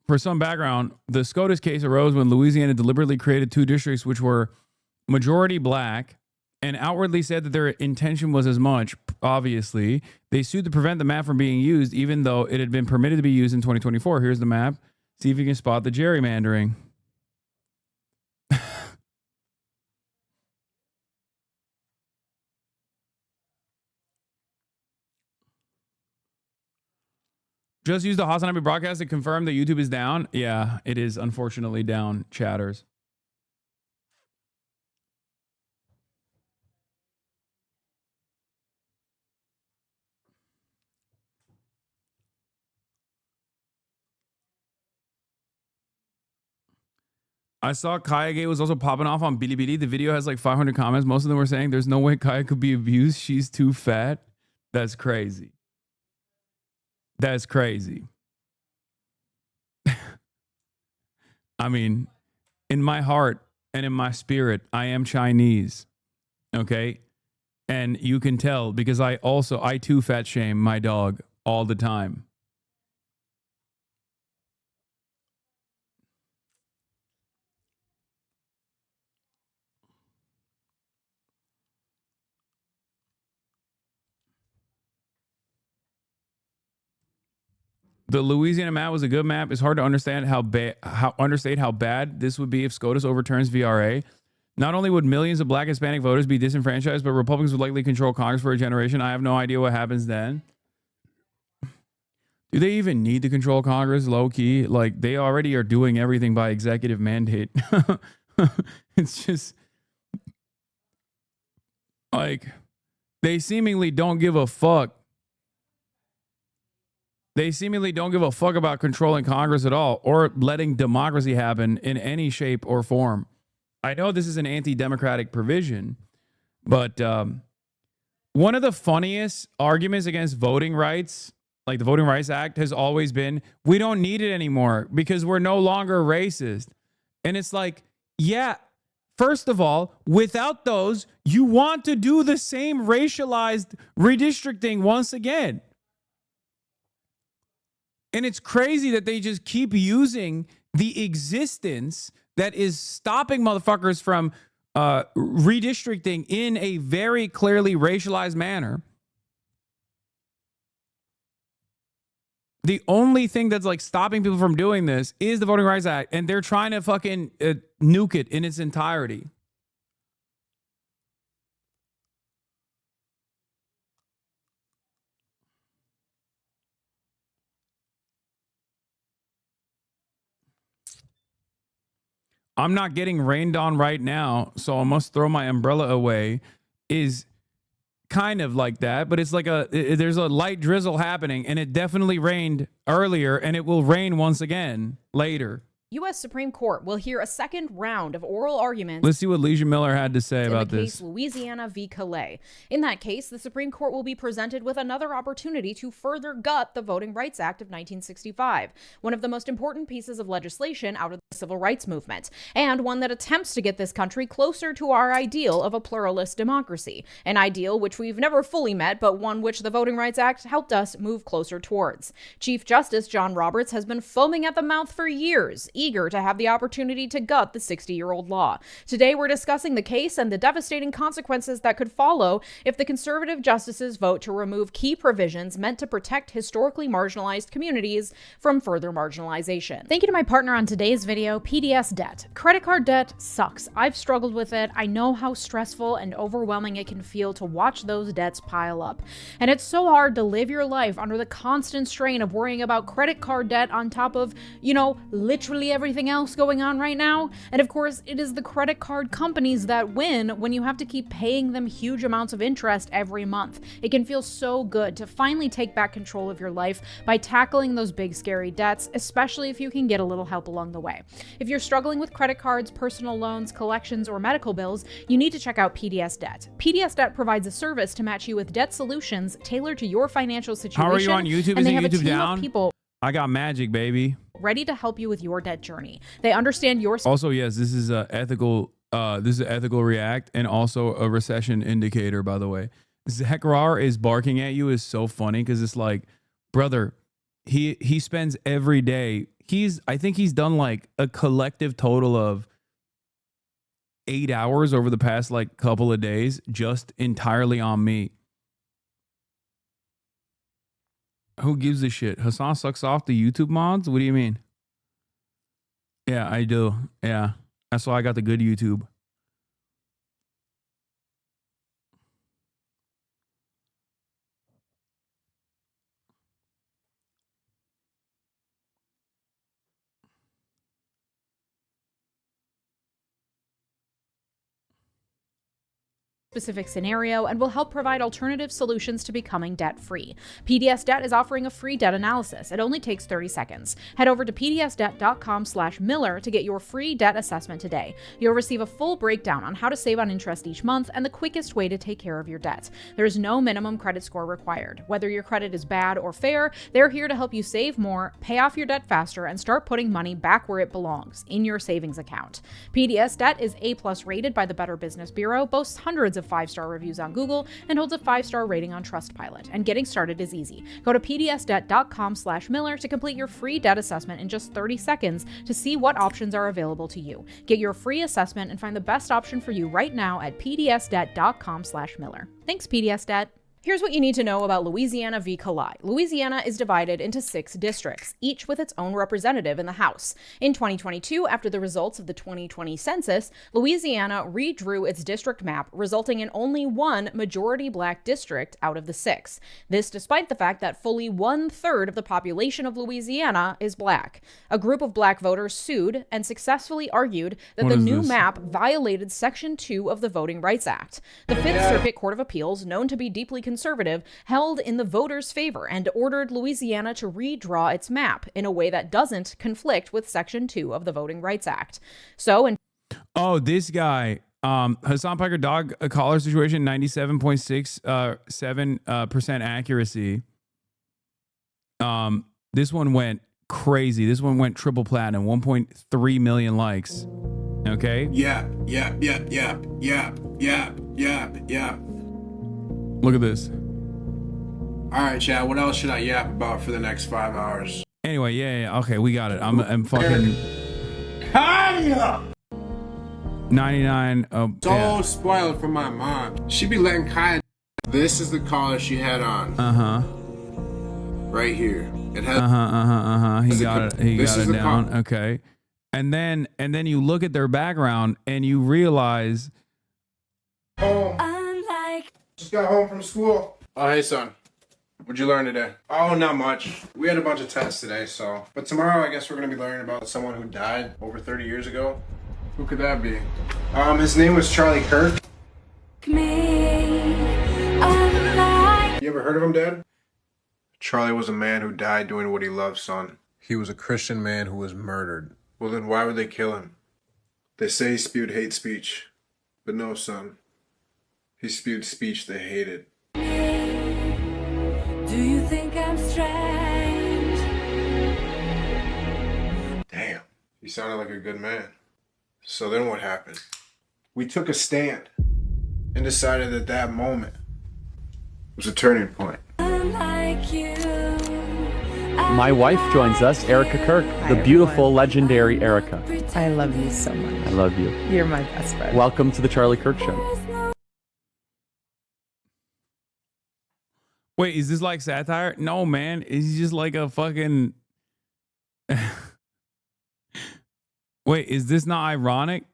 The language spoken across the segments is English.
For some background, the SCOTUS case arose when Louisiana deliberately created 2 districts which were majority black and outwardly said that their intention was as much. Obviously, they sued to prevent the map from being used, even though it had been permitted to be used in 2024. Here's the map. See if you can spot the gerrymandering. Just use the Hasan Piker broadcast to confirm that YouTube is down. Yeah, it is unfortunately down, chatters. I saw Kayagate was also popping off on Bilibili. The video has like 500 comments. Most of them were saying there's no way Kaya could be abused. She's too fat. That's crazy. That's crazy. I mean, in my heart and in my spirit, I am Chinese. Okay? And you can tell because I too fat shame my dog all the time. The Louisiana map was a good map. It's hard to understand how bad this would be if SCOTUS overturns VRA. Not only would millions of black Hispanic voters be disenfranchised, but Republicans would likely control Congress for a generation. I have no idea what happens then. Do they even need to control Congress, low key? Like, they already are doing everything by executive mandate. It's just like they seemingly don't give a fuck. They seemingly don't give a fuck about controlling Congress at all or letting democracy happen in any shape or form. I know this is an anti-democratic provision, but one of the funniest arguments against voting rights, like the Voting Rights Act, has always been, we don't need it anymore because we're no longer racist. And it's like, yeah, first of all, without those, you want to do the same racialized redistricting once again. And it's crazy that they just keep using the existence that is stopping motherfuckers from redistricting in a very clearly racialized manner. The only thing that's like stopping people from doing this is the Voting Rights Act, and they're trying to fucking nuke it in its entirety. I'm not getting rained on right now, so I must throw my umbrella away is kind of like that, but it's like there's a light drizzle happening, and it definitely rained earlier, and it will rain once again later. U.S. Supreme Court will hear a second round of oral arguments. Let's see what Leeja Miller had to say about in the case this. Louisiana v. Calais. In that case, the Supreme Court will be presented with another opportunity to further gut the Voting Rights Act of 1965, one of the most important pieces of legislation out of the civil rights movement, and one that attempts to get this country closer to our ideal of a pluralist democracy, an ideal which we've never fully met, but one which the Voting Rights Act helped us move closer towards. Chief Justice John Roberts has been foaming at the mouth for years, eager to have the opportunity to gut the 60-year-old law. Today, we're discussing the case and the devastating consequences that could follow if the conservative justices vote to remove key provisions meant to protect historically marginalized communities from further marginalization. Thank you to my partner on today's video, PDS Debt. Credit card debt sucks. I've struggled with it. I know how stressful and overwhelming it can feel to watch those debts pile up. And it's so hard to live your life under the constant strain of worrying about credit card debt on top of, literally everything else going on right now. And of course, it is the credit card companies that win when you have to keep paying them huge amounts of interest every month. It can feel so good to finally take back control of your life by tackling those big scary debts, especially if you can get a little help along the way. If you're struggling with credit cards, personal loans, collections, or medical bills, you need to check out PDS Debt. PDS Debt provides a service to match you with debt solutions tailored to your financial situation. How are you on YouTube? And Is they have YouTube a team down? of people I got magic, baby. ready to help you with your debt journey. They understand your Also, yes, this is a ethical. This is an ethical react and also a recession indicator. By the way, Zachar is barking at you is so funny because it's like, brother, he spends every day I think he's done like a collective total of 8 hours over the past like couple of days just entirely on me. Who gives a shit? Hasan sucks off the YouTube mods? What do you mean? Yeah, I do. Yeah. That's why I got the good YouTube. Specific scenario and will help provide alternative solutions to becoming debt-free. PDS Debt is offering a free debt analysis. It only takes 30 seconds. Head over to pdsdebt.com/Miller to get your free debt assessment today. You'll receive a full breakdown on how to save on interest each month and the quickest way to take care of your debt. There is no minimum credit score required. Whether your credit is bad or fair, they're here to help you save more, pay off your debt faster, and start putting money back where it belongs, in your savings account. PDS Debt is A+ rated by the Better Business Bureau, boasts hundreds of 5-star reviews on Google, and holds a 5-star rating on Trustpilot. And getting started is easy. Go to pdsdebt.com/Miller to complete your free debt assessment in just 30 seconds to see what options are available to you. Get your free assessment and find the best option for you right now at pdsdebt.com/Miller. Thanks, PDS Debt. Here's what you need to know about Louisiana v. Kalai. Louisiana is divided into 6 districts, each with its own representative in the House. In 2022, after the results of the 2020 census, Louisiana redrew its district map, resulting in only 1 majority black district out of the 6. This despite the fact that fully 1/3 of the population of Louisiana is black. A group of black voters sued and successfully argued that the new map violated Section 2 of the Voting Rights Act. The Fifth Circuit Court of Appeals, known to be deeply conservative, held in the voters' favor and ordered Louisiana to redraw its map in a way that doesn't conflict with Section 2 of the Voting Rights Act. So, this guy, Hasan Piker dog collar situation, 97.67% accuracy. This one went crazy. This one went triple platinum, 1.3 million likes. Okay. Yeah. Look at this. All right, Chad. What else should I yap about for the next 5 hours? Anyway, yeah. Okay, we got it. I'm fucking 99. So spoiled for my mom. She be letting Kaya. This is the collar she had on. Right here. It has. He got it. He got it down. Okay. And then you look at their background and you realize. Just got home from school. Oh, hey, son. What'd you learn today? Oh, not much. We had a bunch of tests today, so. But tomorrow, I guess we're going to be learning about someone who died over 30 years ago. Who could that be? His name was Charlie Kirk. You ever heard of him, Dad? Charlie was a man who died doing what he loved, son. He was a Christian man who was murdered. Well, then why would they kill him? They say he spewed hate speech. But no, son. He spewed speech they hated. Do you think I'm strange? Damn. He sounded like a good man. So then what happened? We took a stand and decided that that moment was a turning point. Unlike you, My wife joins us, Erica Kirk, the beautiful, legendary Erica. I love you so much. I love you. You're my best friend. Welcome to the Charlie Kirk Show. Wait, is this like satire? No, man. It's just like a fucking. Wait, is this not ironic?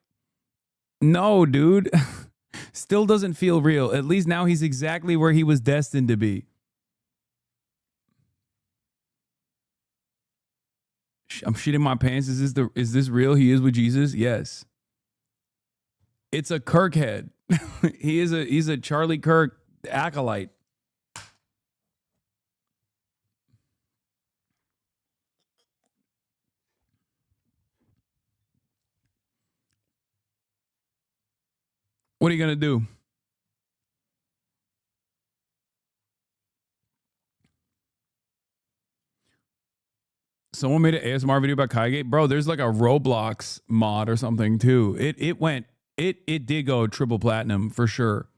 No, dude. Still doesn't feel real. At least now he's exactly where he was destined to be. I'm shitting my pants. Is this real? He is with Jesus? Yes. It's a Kirk head. He's a Charlie Kirk acolyte. What are you going to do? Someone made an ASMR video about Kaigate. Bro, there's like a Roblox mod or something too. It did go triple platinum for sure.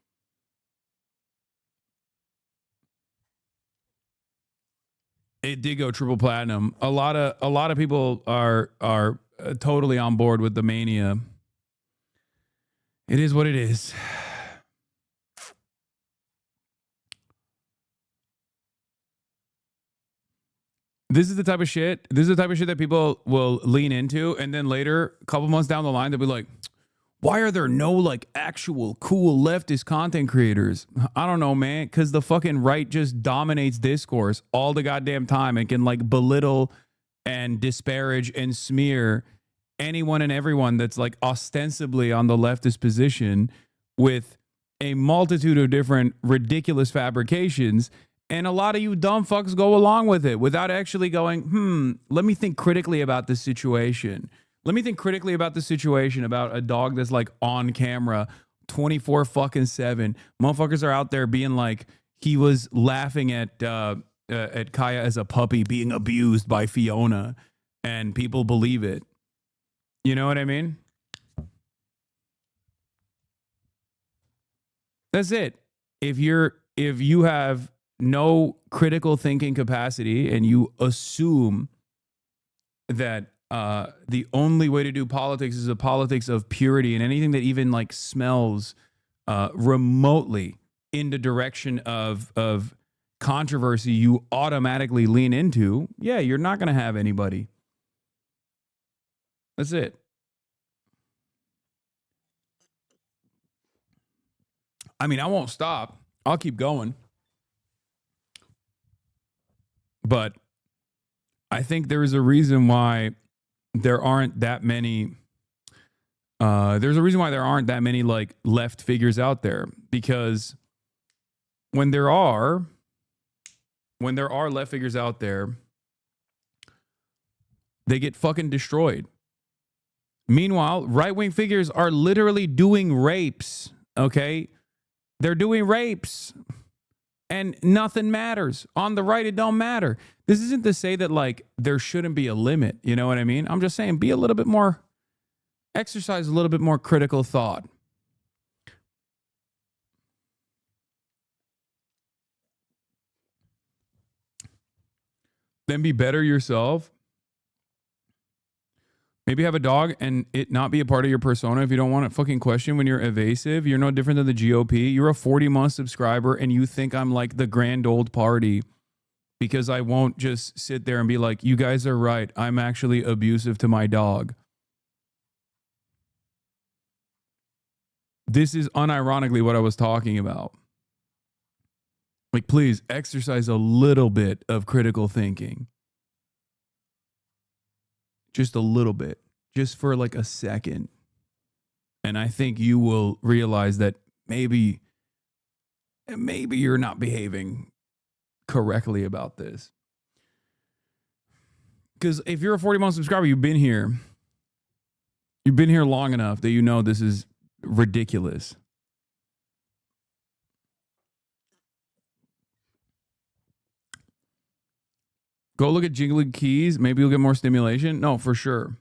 It did go triple platinum. A lot of people are totally on board with the mania. It is what it is. This is the type of shit. This is the type of shit that people will lean into, and then later, a couple months down the line, they'll be like, "Why are there no like actual cool leftist content creators?" I don't know, man. Because the fucking right just dominates discourse all the goddamn time and can like belittle and disparage and smear anyone and everyone that's like ostensibly on the leftist position with a multitude of different ridiculous fabrications. And a lot of you dumb fucks go along with it without actually going, let me think critically about this situation. Let me think critically about the situation about a dog that's like on camera 24 fucking 7. Motherfuckers are out there being like, he was laughing at Kaya as a puppy being abused by Fiona, and people believe it. You know what I mean? That's it. If you have no critical thinking capacity and you assume that the only way to do politics is a politics of purity, and anything that even like smells remotely in the direction of controversy you automatically lean into, yeah, you're not going to have anybody. That's it. I mean, I won't stop. I'll keep going. But I think there is a reason why there aren't that many. There's a reason why there aren't that many like left figures out there, because when there are left figures out there, they get fucking destroyed. Meanwhile, right-wing figures are literally doing rapes. Okay, they're doing rapes. And nothing matters. On the right, it don't matter. This isn't to say that like there shouldn't be a limit. You know what I mean? I'm just saying, be a little bit more, exercise a little bit more critical thought. Then be better yourself. Maybe have a dog and it not be a part of your persona if you don't want to fucking question when you're evasive. You're no different than the GOP. You're a 40-month subscriber and you think I'm like the grand old party because I won't just sit there and be like, you guys are right. I'm actually abusive to my dog. This is unironically what I was talking about. Like, please exercise a little bit of critical thinking. Just a little bit, just for like a second. And I think you will realize that maybe you're not behaving correctly about this. Because if you're a 40-month subscriber, you've been here long enough that you know this is ridiculous. Go look at Jiggly Keys. Maybe you'll get more stimulation. No, for sure.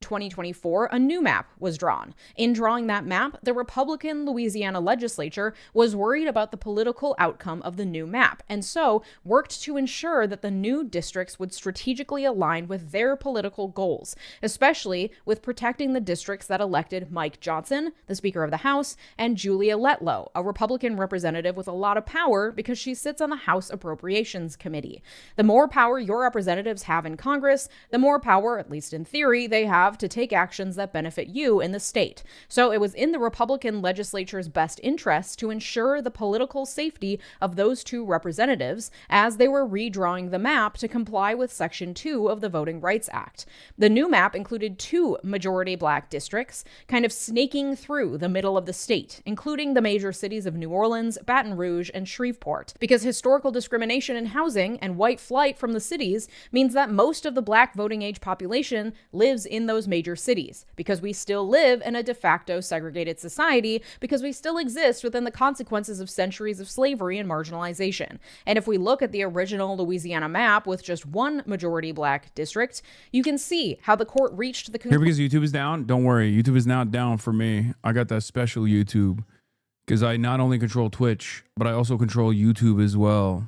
2024, a new map was drawn. In drawing that map, the Republican Louisiana legislature was worried about the political outcome of the new map, and so worked to ensure that the new districts would strategically align with their political goals, especially with protecting the districts that elected Mike Johnson, the Speaker of the House, and Julia Letlow, a Republican representative with a lot of power because she sits on the House Appropriations Committee. The more power your representatives have in Congress, the more power, at least in theory, they have to take actions that benefit you in the state. So it was in the Republican legislature's best interest to ensure the political safety of those two representatives as they were redrawing the map to comply with Section 2 of the Voting Rights Act. The new map included 2 majority black districts, kind of snaking through the middle of the state, including the major cities of New Orleans, Baton Rouge, and Shreveport, because historical discrimination in housing and white flight from the cities means that most of the black voting age population lives in those major cities, because we still live in a de facto segregated society, because we still exist within the consequences of centuries of slavery and marginalization. And if we look at the original Louisiana map with just one majority black district, you can see how the court reached the Here, because YouTube is down, don't worry. YouTube is now down for me. I got that special YouTube. because I not only control Twitch, but I also control YouTube as well.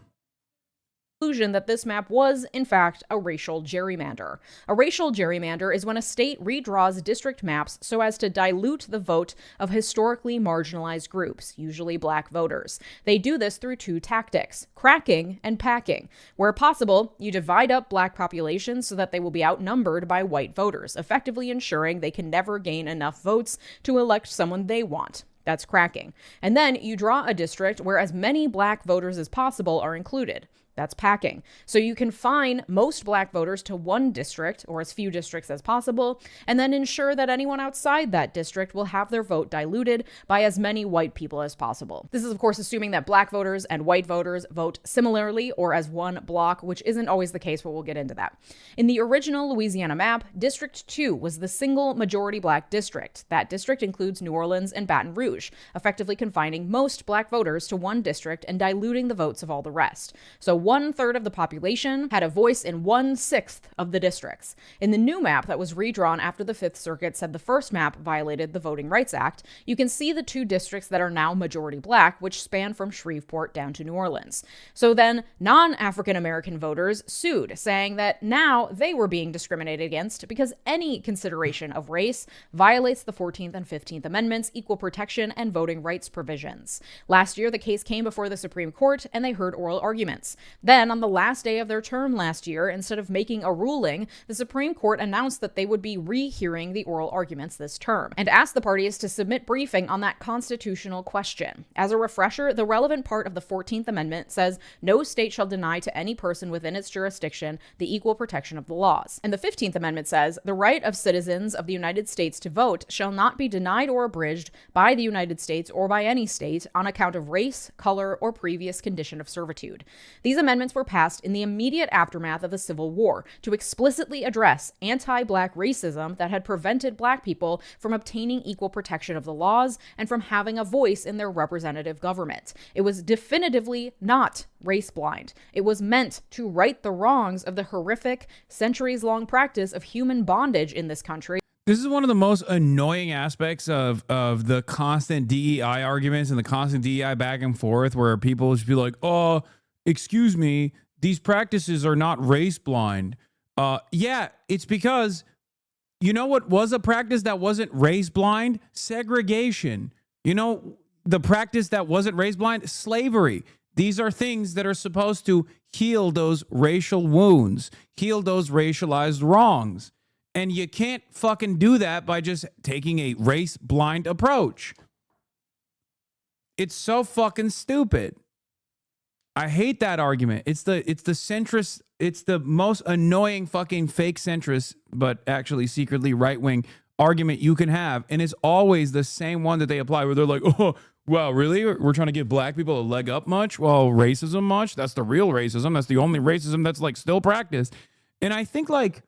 Conclusion that this map was, in fact, a racial gerrymander. A racial gerrymander is when a state redraws district maps so as to dilute the vote of historically marginalized groups, usually black voters. They do this through two tactics, cracking and packing. Where possible, you divide up black populations so that they will be outnumbered by white voters, effectively ensuring they can never gain enough votes to elect someone they want. That's cracking. And then you draw a district where as many black voters as possible are included. That's packing. So you confine most black voters to one district or as few districts as possible, and then ensure that anyone outside that district will have their vote diluted by as many white people as possible. This is, of course, assuming that black voters and white voters vote similarly or as one block, which isn't always the case, but we'll get into that. In the original Louisiana map, District 2 was the single majority black district. That district includes New Orleans and Baton Rouge, effectively confining most black voters to one district and diluting the votes of all the rest. So 1/3 of the population had a voice in 1/6 of the districts. In the new map that was redrawn after the Fifth Circuit said the first map violated the Voting Rights Act, you can see the two districts that are now majority black, which span from Shreveport down to New Orleans. So then non-African American voters sued, saying that now they were being discriminated against because any consideration of race violates the 14th and 15th Amendments, equal protection, and voting rights provisions. Last year, the case came before the Supreme Court and they heard oral arguments. Then, on the last day of their term last year, instead of making a ruling, the Supreme Court announced that they would be rehearing the oral arguments this term, and asked the parties to submit briefing on that constitutional question. As a refresher, the relevant part of the 14th Amendment says no state shall deny to any person within its jurisdiction the equal protection of the laws. And the 15th Amendment says the right of citizens of the United States to vote shall not be denied or abridged by the United States or by any state on account of race, color, or previous condition of servitude. These amendments were passed in the immediate aftermath of the Civil War to explicitly address anti-black racism that had prevented black people from obtaining equal protection of the laws and from having a voice in their representative government. It was definitively not race blind. It was meant to right the wrongs of the horrific, centuries-long practice of human bondage in this country. This is one of the most annoying aspects of the constant DEI arguments and the constant DEI back and forth, where people just be like, oh, excuse me, these practices are not race blind. Yeah, it's because you know what was a practice that wasn't race blind? Segregation. You know, the practice that wasn't race blind? Slavery. These are things that are supposed to heal those racial wounds, heal those racialized wrongs. And you can't fucking do that by just taking a race blind approach. It's so fucking stupid. I hate that argument. It's the centrist, it's the most annoying fucking fake centrist, but actually secretly right-wing argument you can have. And it's always the same one that they apply where they're like, oh, wow, really? We're trying to give black people a leg up much? Well, racism much? That's the real racism. That's the only racism that's like still practiced. And I think like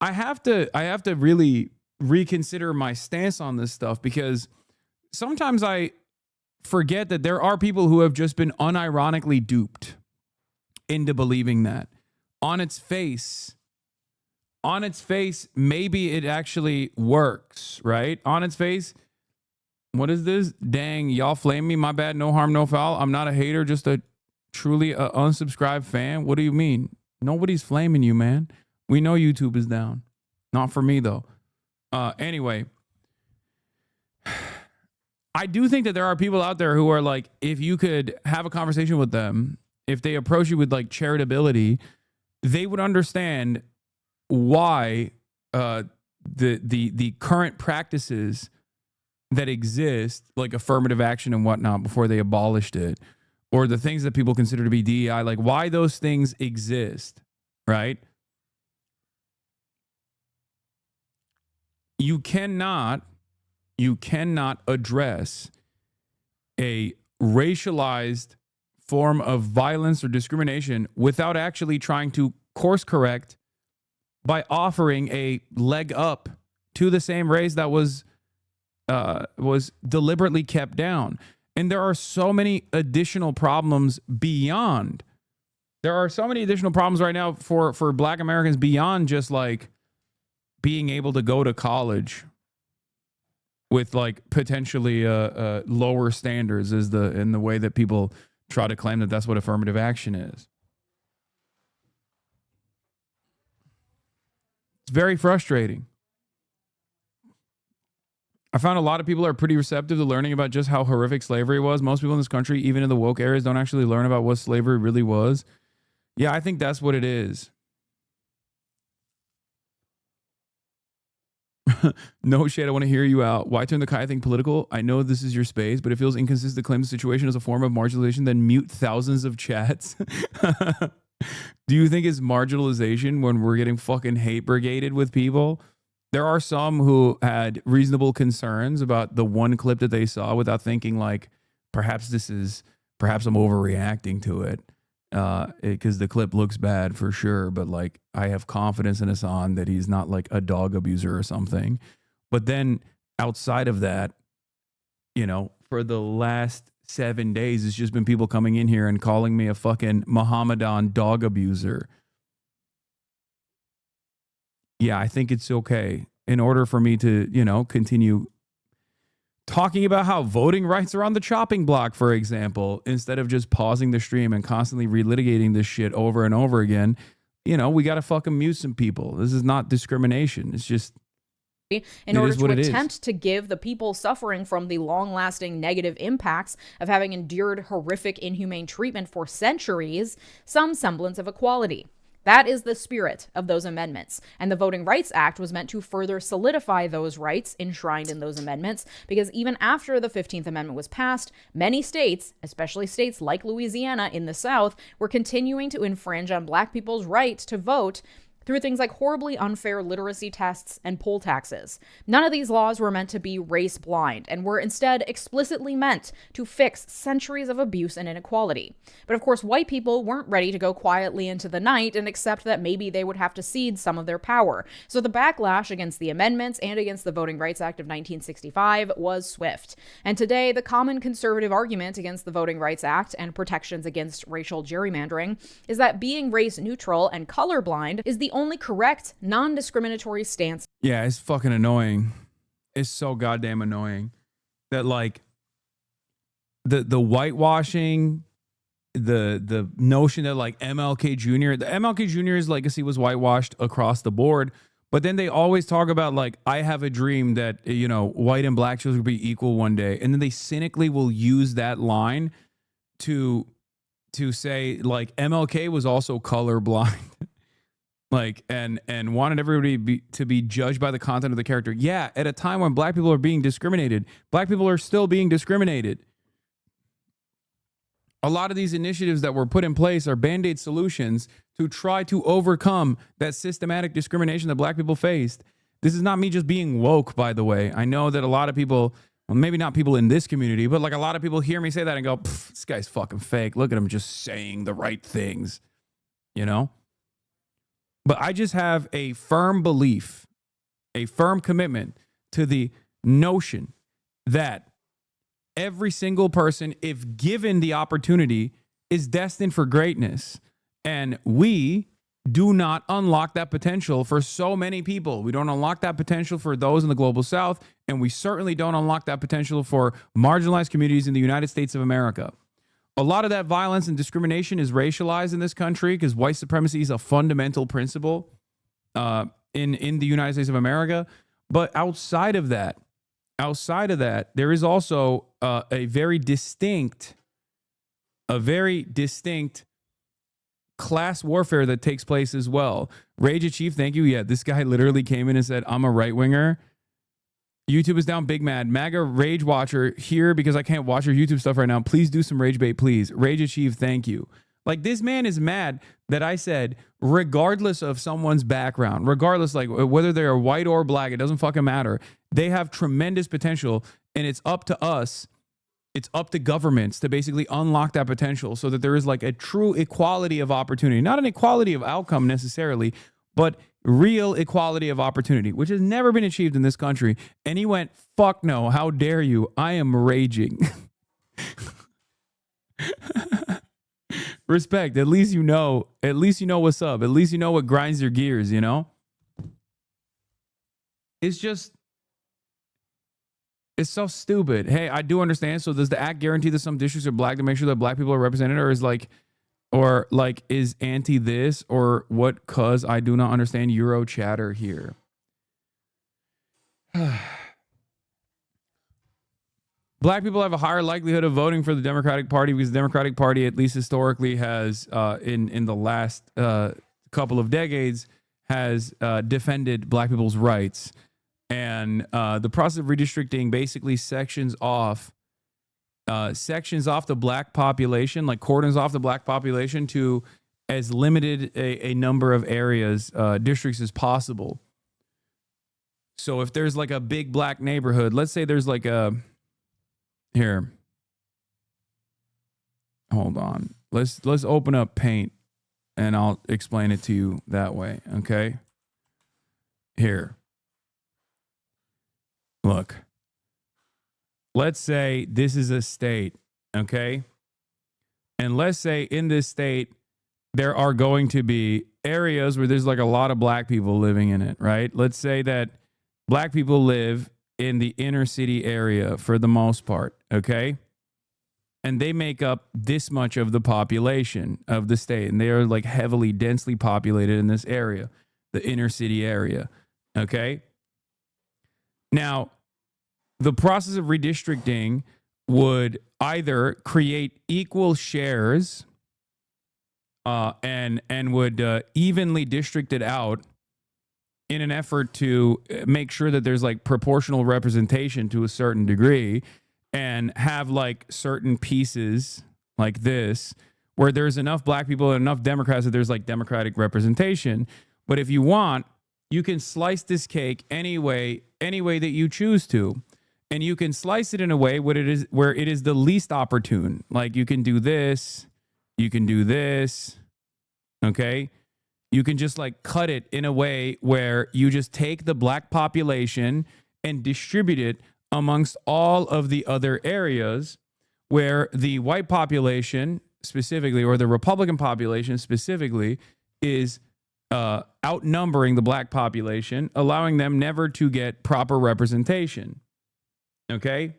I have to really reconsider my stance on this stuff, because sometimes I forget that there are people who have just been unironically duped into believing that. On its face, maybe it actually works, right? On its face, what is this? Dang, y'all flame me. My bad. No harm, no foul. I'm not a hater, just a truly unsubscribed fan. What do you mean? Nobody's flaming you, man. We know YouTube is down. Not for me, though. Anyway, I do think that there are people out there who are like, if you could have a conversation with them, if they approach you with like charitability, they would understand why the current practices that exist, like affirmative action and whatnot before they abolished it, or the things that people consider to be DEI, like why those things exist, right? You cannot address a racialized form of violence or discrimination without actually trying to course correct by offering a leg up to the same race that was deliberately kept down. And there are so many additional problems beyond. There are so many additional problems right now for Black Americans beyond just like being able to go to college. with like potentially lower standards is in the way that people try to claim that that's what affirmative action is. It's very frustrating. I found a lot of people are pretty receptive to learning about just how horrific slavery was. Most people in this country, even in the woke areas, don't actually learn about what slavery really was. Yeah, I think that's what it is. No shit, I want to hear you out. Why turn the Kai thing political? I know this is your space, but it feels inconsistent to claim the situation as a form of marginalization, then mute thousands of chats. Do you think it's marginalization when we're getting fucking hate brigaded with people? There are some who had reasonable concerns about the one clip that they saw without thinking like, perhaps I'm overreacting to it. Because the clip looks bad for sure, but like I have confidence in Hasan that he's not like a dog abuser or something. But then outside of that, you know, for the last 7 days, it's just been people coming in here and calling me a fucking Mohammedan dog abuser. Yeah, I think it's okay in order for me to, you know, continue talking about how voting rights are on the chopping block, for example, instead of just pausing the stream and constantly relitigating this shit over and over again. You know, we got to fucking mute some people. This is not discrimination. It's just in order to attempt to give the people suffering from the long-lasting negative impacts of having endured horrific, inhumane treatment for centuries some semblance of equality. That is the spirit of those amendments. And the Voting Rights Act was meant to further solidify those rights enshrined in those amendments, because even after the 15th Amendment was passed, many states, especially states like Louisiana in the South, were continuing to infringe on Black people's right to vote through things like horribly unfair literacy tests and poll taxes. None of these laws were meant to be race blind and were instead explicitly meant to fix centuries of abuse and inequality. But of course, white people weren't ready to go quietly into the night and accept that maybe they would have to cede some of their power. So the backlash against the amendments and against the Voting Rights Act of 1965 was swift. And today, the common conservative argument against the Voting Rights Act and protections against racial gerrymandering is that being race neutral and colorblind is the only correct, non-discriminatory stance. Yeah, it's fucking annoying. It's so goddamn annoying that like the whitewashing, the notion that like MLK Jr.'s legacy was whitewashed across the board, but then they always talk about like, I have a dream that, you know, white and black children will be equal one day. And then they cynically will use that line to say like MLK was also colorblind. Like, and wanted everybody to be judged by the content of the character. Yeah, at a time when black people are being discriminated, black people are still being discriminated. A lot of these initiatives that were put in place are Band-Aid solutions to try to overcome that systematic discrimination that black people faced. This is not me just being woke, by the way. I know that a lot of people, well, maybe not people in this community, but like a lot of people hear me say that and go, this guy's fucking fake. Look at him just saying the right things, you know? But I just have a firm belief, a firm commitment to the notion that every single person, if given the opportunity, is destined for greatness. And we do not unlock that potential for so many people. We don't unlock that potential for those in the global South, and we certainly don't unlock that potential for marginalized communities in the United States of America. A lot of that violence and discrimination is racialized in this country because white supremacy is a fundamental principle in the United States of America. But outside of that, there is also a very distinct class warfare that takes place as well. Rage Chief, thank you. Yeah, this guy literally came in and said, I'm a right winger. YouTube is down big mad. MAGA Rage Watcher here because I can't watch your YouTube stuff right now. Please do some rage bait, please. Rage Achieve, thank you. Like, this man is mad that I said, regardless of someone's background, regardless, like whether they're white or black, it doesn't fucking matter. They have tremendous potential, and it's up to us. It's up to governments to basically unlock that potential so that there is like a true equality of opportunity, not an equality of outcome necessarily, but real equality of opportunity, which has never been achieved in this country. And he went, fuck no, how dare you? I am raging. Respect. At least you know what's up. At least you know what grinds your gears, you know? It's just, It's so stupid. Hey, I do understand. So does the act guarantee that some districts are black to make sure that black people are represented, or is anti this or what? Cause I do not understand Euro chatter here. Black people have a higher likelihood of voting for the Democratic Party because the Democratic Party, at least historically, has in the last couple of decades, has defended black people's rights. And the process of redistricting basically sections off the black population, like cordons off the black population to as limited a number of areas, districts as possible. So if there's like a big black neighborhood, let's say there's like here, hold on. Let's open up Paint and I'll explain it to you that way. Okay. Here. Look. Let's say this is a state. Okay. And let's say in this state, there are going to be areas where there's like a lot of black people living in it, right? Let's say that black people live in the inner city area for the most part, okay? And they make up this much of the population of the state. And they are like heavily, densely populated in this area, the inner city area, okay? Now, the process of redistricting would either create equal shares and would evenly district it out in an effort to make sure that there's like proportional representation to a certain degree, and have like certain pieces like this where there's enough black people and enough Democrats that there's like Democratic representation. But if you want, you can slice this cake any way that you choose to. And you can slice it in a way where it is the least opportune. Like you can do this, you can do this, okay? You can just like cut it in a way where you just take the black population and distribute it amongst all of the other areas where the white population specifically, or the Republican population specifically, is outnumbering the black population, allowing them never to get proper representation. Okay?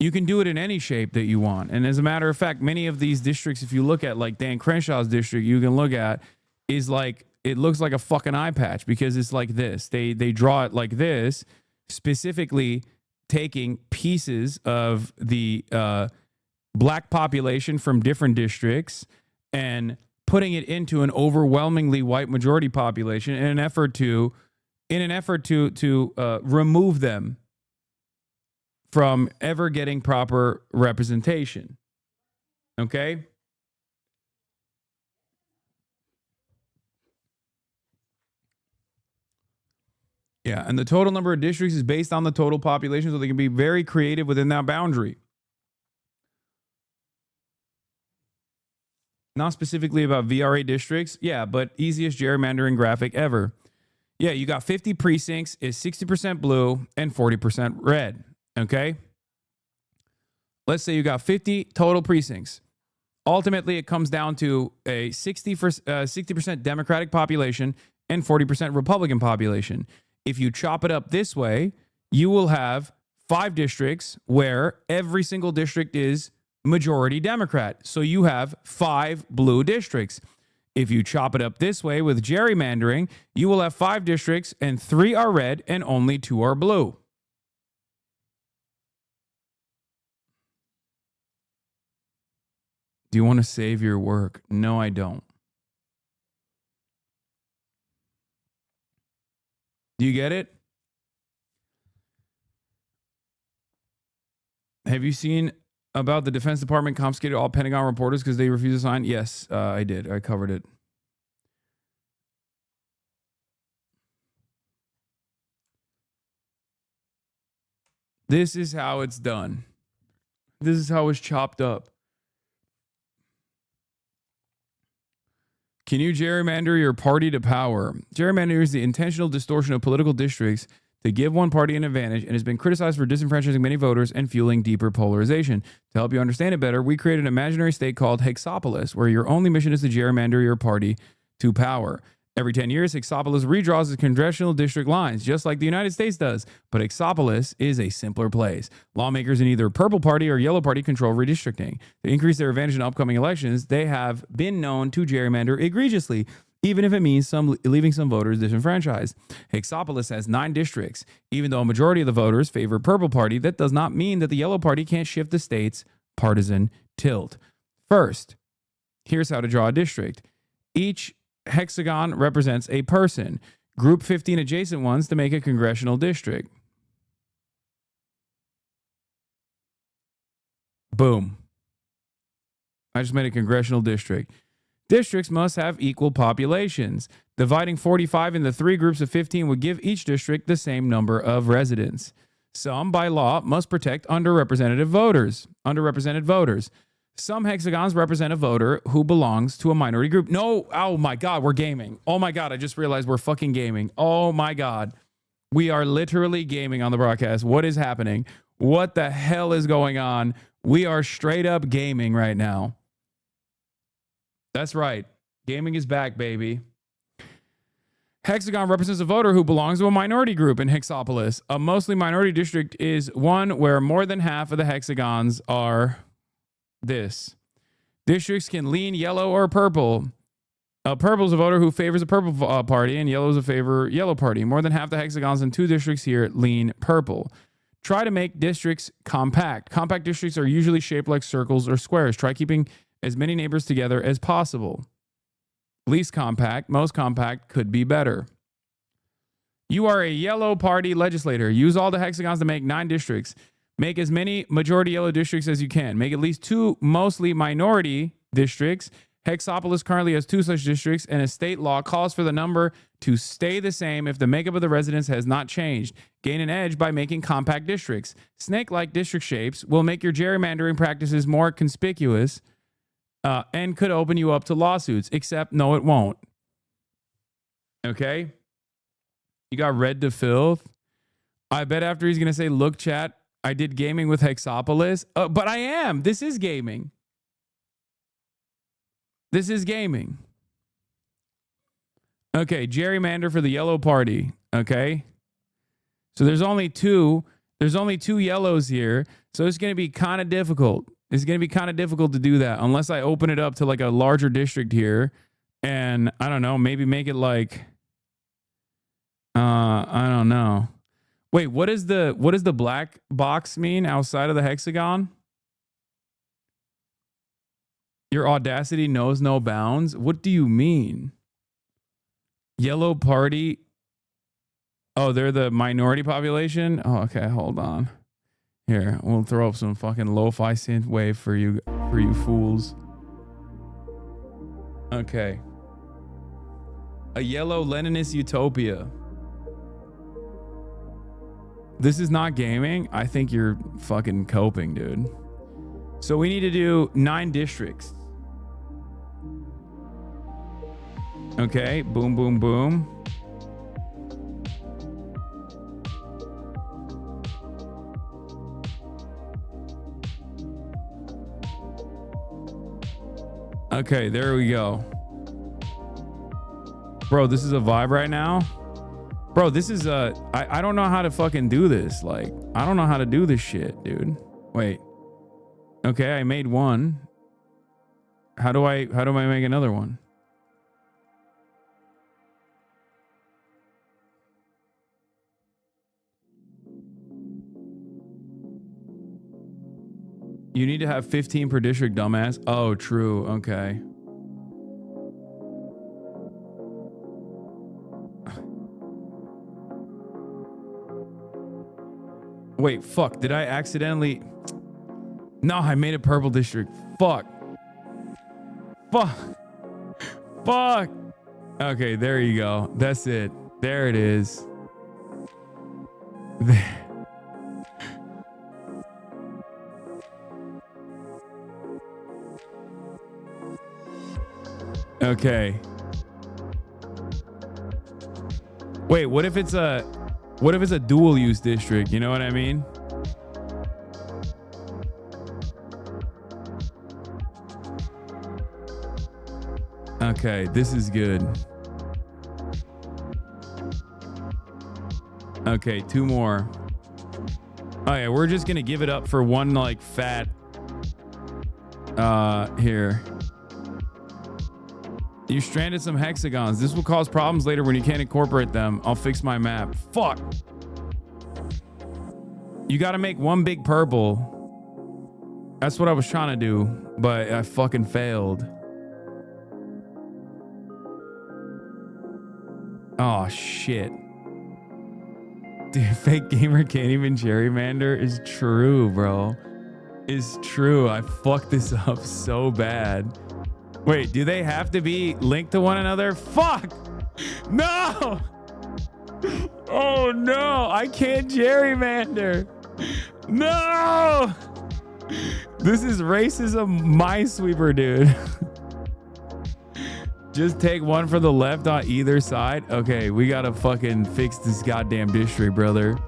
You can do it in any shape that you want. And as a matter of fact, many of these districts, if you look at like Dan Crenshaw's district, you can look at is like, it looks like a fucking eye patch because it's like this. They draw it like this, specifically taking pieces of the black population from different districts and putting it into an overwhelmingly white majority population in an effort to remove them from ever getting proper representation. Okay? Yeah, and the total number of districts is based on the total population, so they can be very creative within that boundary. Not specifically about VRA districts, yeah, but easiest gerrymandering graphic ever. Yeah, you got 50 precincts, is 60% blue and 40% red. Okay. Let's say you got 50 total precincts. Ultimately, it comes down to a 60% Democratic population and 40% Republican population. If you chop it up this way, you will have 5 districts where every single district is majority Democrat. So you have 5 blue districts. If you chop it up this way with gerrymandering, you will have 5 districts and 3 are red and only 2 are blue. Do you want to save your work? No, I don't. Do you get it? Have you seen about the Defense Department confiscated all Pentagon reporters because they refused to sign? Yes, I did. I covered it. This is how it's done. This is how it's chopped up. Can you gerrymander your party to power? Gerrymandering is the intentional distortion of political districts to give one party an advantage and has been criticized for disenfranchising many voters and fueling deeper polarization. To help you understand it better, we created an imaginary state called Hexapolis, where your only mission is to gerrymander your party to power. Every 10 years, Hexapolis redraws its congressional district lines, just like the United States does. But Hexapolis is a simpler place. Lawmakers in either Purple Party or Yellow Party control redistricting. To increase their advantage in upcoming elections, they have been known to gerrymander egregiously, even if it means leaving some voters disenfranchised. Hexapolis has 9 districts. Even though a majority of the voters favor Purple Party, that does not mean that the Yellow Party can't shift the state's partisan tilt. First, here's how to draw a district. Each hexagon represents a person. Group 15 adjacent ones to make a congressional district. Boom. I just made a congressional district. Districts must have equal populations. Dividing 45 into 3 groups of 15 would give each district the same number of residents. Some, by law, must protect underrepresented voters. Some hexagons represent a voter who belongs to a minority group. No, oh my God, we're gaming. Oh my God, I just realized we're fucking gaming. Oh my God. We are literally gaming on the broadcast. What is happening? What the hell is going on? We are straight up gaming right now. That's right. Gaming is back, baby. Hexagon represents a voter who belongs to a minority group in Hexapolis. A mostly minority district is one where more than half of the hexagons are this. Districts can lean yellow or purple. Purple is a voter who favors a purple party, and yellow is a favor yellow party. More than half the hexagons in 2 districts here lean purple. Try to make districts compact. Compact districts are usually shaped like circles or squares. Try keeping as many neighbors together as possible. Least compact, most compact could be better. You are a yellow party legislator. Use all the hexagons to make 9 districts. Make as many majority yellow districts as you can. Make at least 2 mostly minority districts. Hexapolis currently has 2 such districts, and a state law calls for the number to stay the same if the makeup of the residents has not changed. Gain an edge by making compact districts. Snake-like district shapes will make your gerrymandering practices more conspicuous and could open you up to lawsuits, except no, it won't. Okay? You got read to filth. I bet after he's going to say, look, chat, I did gaming with Hexapolis. But I am. This is gaming. This is gaming. Okay, gerrymander for the yellow party. Okay. So there's only 2 yellows here. So it's going to be kind of difficult. It's going to be kind of difficult to do that unless I open it up to like a larger district here. And I don't know, maybe make it like, I don't know. Wait, what does the black box mean outside of the hexagon? Your audacity knows no bounds. What do you mean? Yellow party. Oh, they're the minority population? Oh, okay, hold on. Here, we'll throw up some fucking lo-fi synth wave for you fools. Okay. A yellow Leninist utopia. This is not gaming. I think you're fucking coping, dude. So we need to do 9 districts. Okay, boom, boom, boom. Okay, there we go. Bro, this is a vibe right now. Bro, this is I don't know how to fucking do this. Like, I don't know how to do this shit, dude. Wait. Okay, I made one. How do I make another one? You need to have 15 per district, dumbass. Oh, true. Okay. Wait, fuck. Did I accidentally... No, I made a purple district. Fuck. Fuck. Fuck. Okay, there you go. That's it. There it is. There. Okay. Wait, what if it's a dual use district? You know what I mean? Okay, this is good. Okay, 2 more. Oh yeah, we're just gonna give it up for one like fat. Here. You stranded some hexagons. This will cause problems later when you can't incorporate them. I'll fix my map. Fuck. You got to make one big purple. That's what I was trying to do, but I fucking failed. Oh shit. Dude, fake gamer can't even gerrymander is true, bro. Is true. I fucked this up so bad. Wait, do they have to be linked to one another? Fuck! No! Oh no, I can't gerrymander. No! This is racism minesweeper, dude. Just take one for the left on either side. Okay, we gotta fucking fix this goddamn district, brother.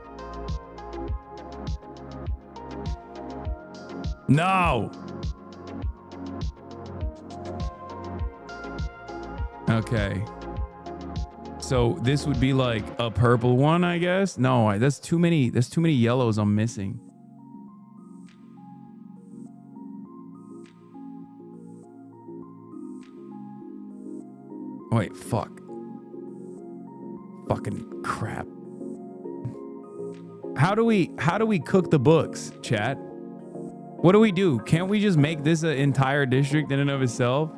No! Okay. So this would be like a purple one, I guess. No, that's too many. There's too many yellows I'm missing. Wait, fuck. Fucking crap. How do we cook the books, chat? What do we do? Can't we just make this an entire district in and of itself?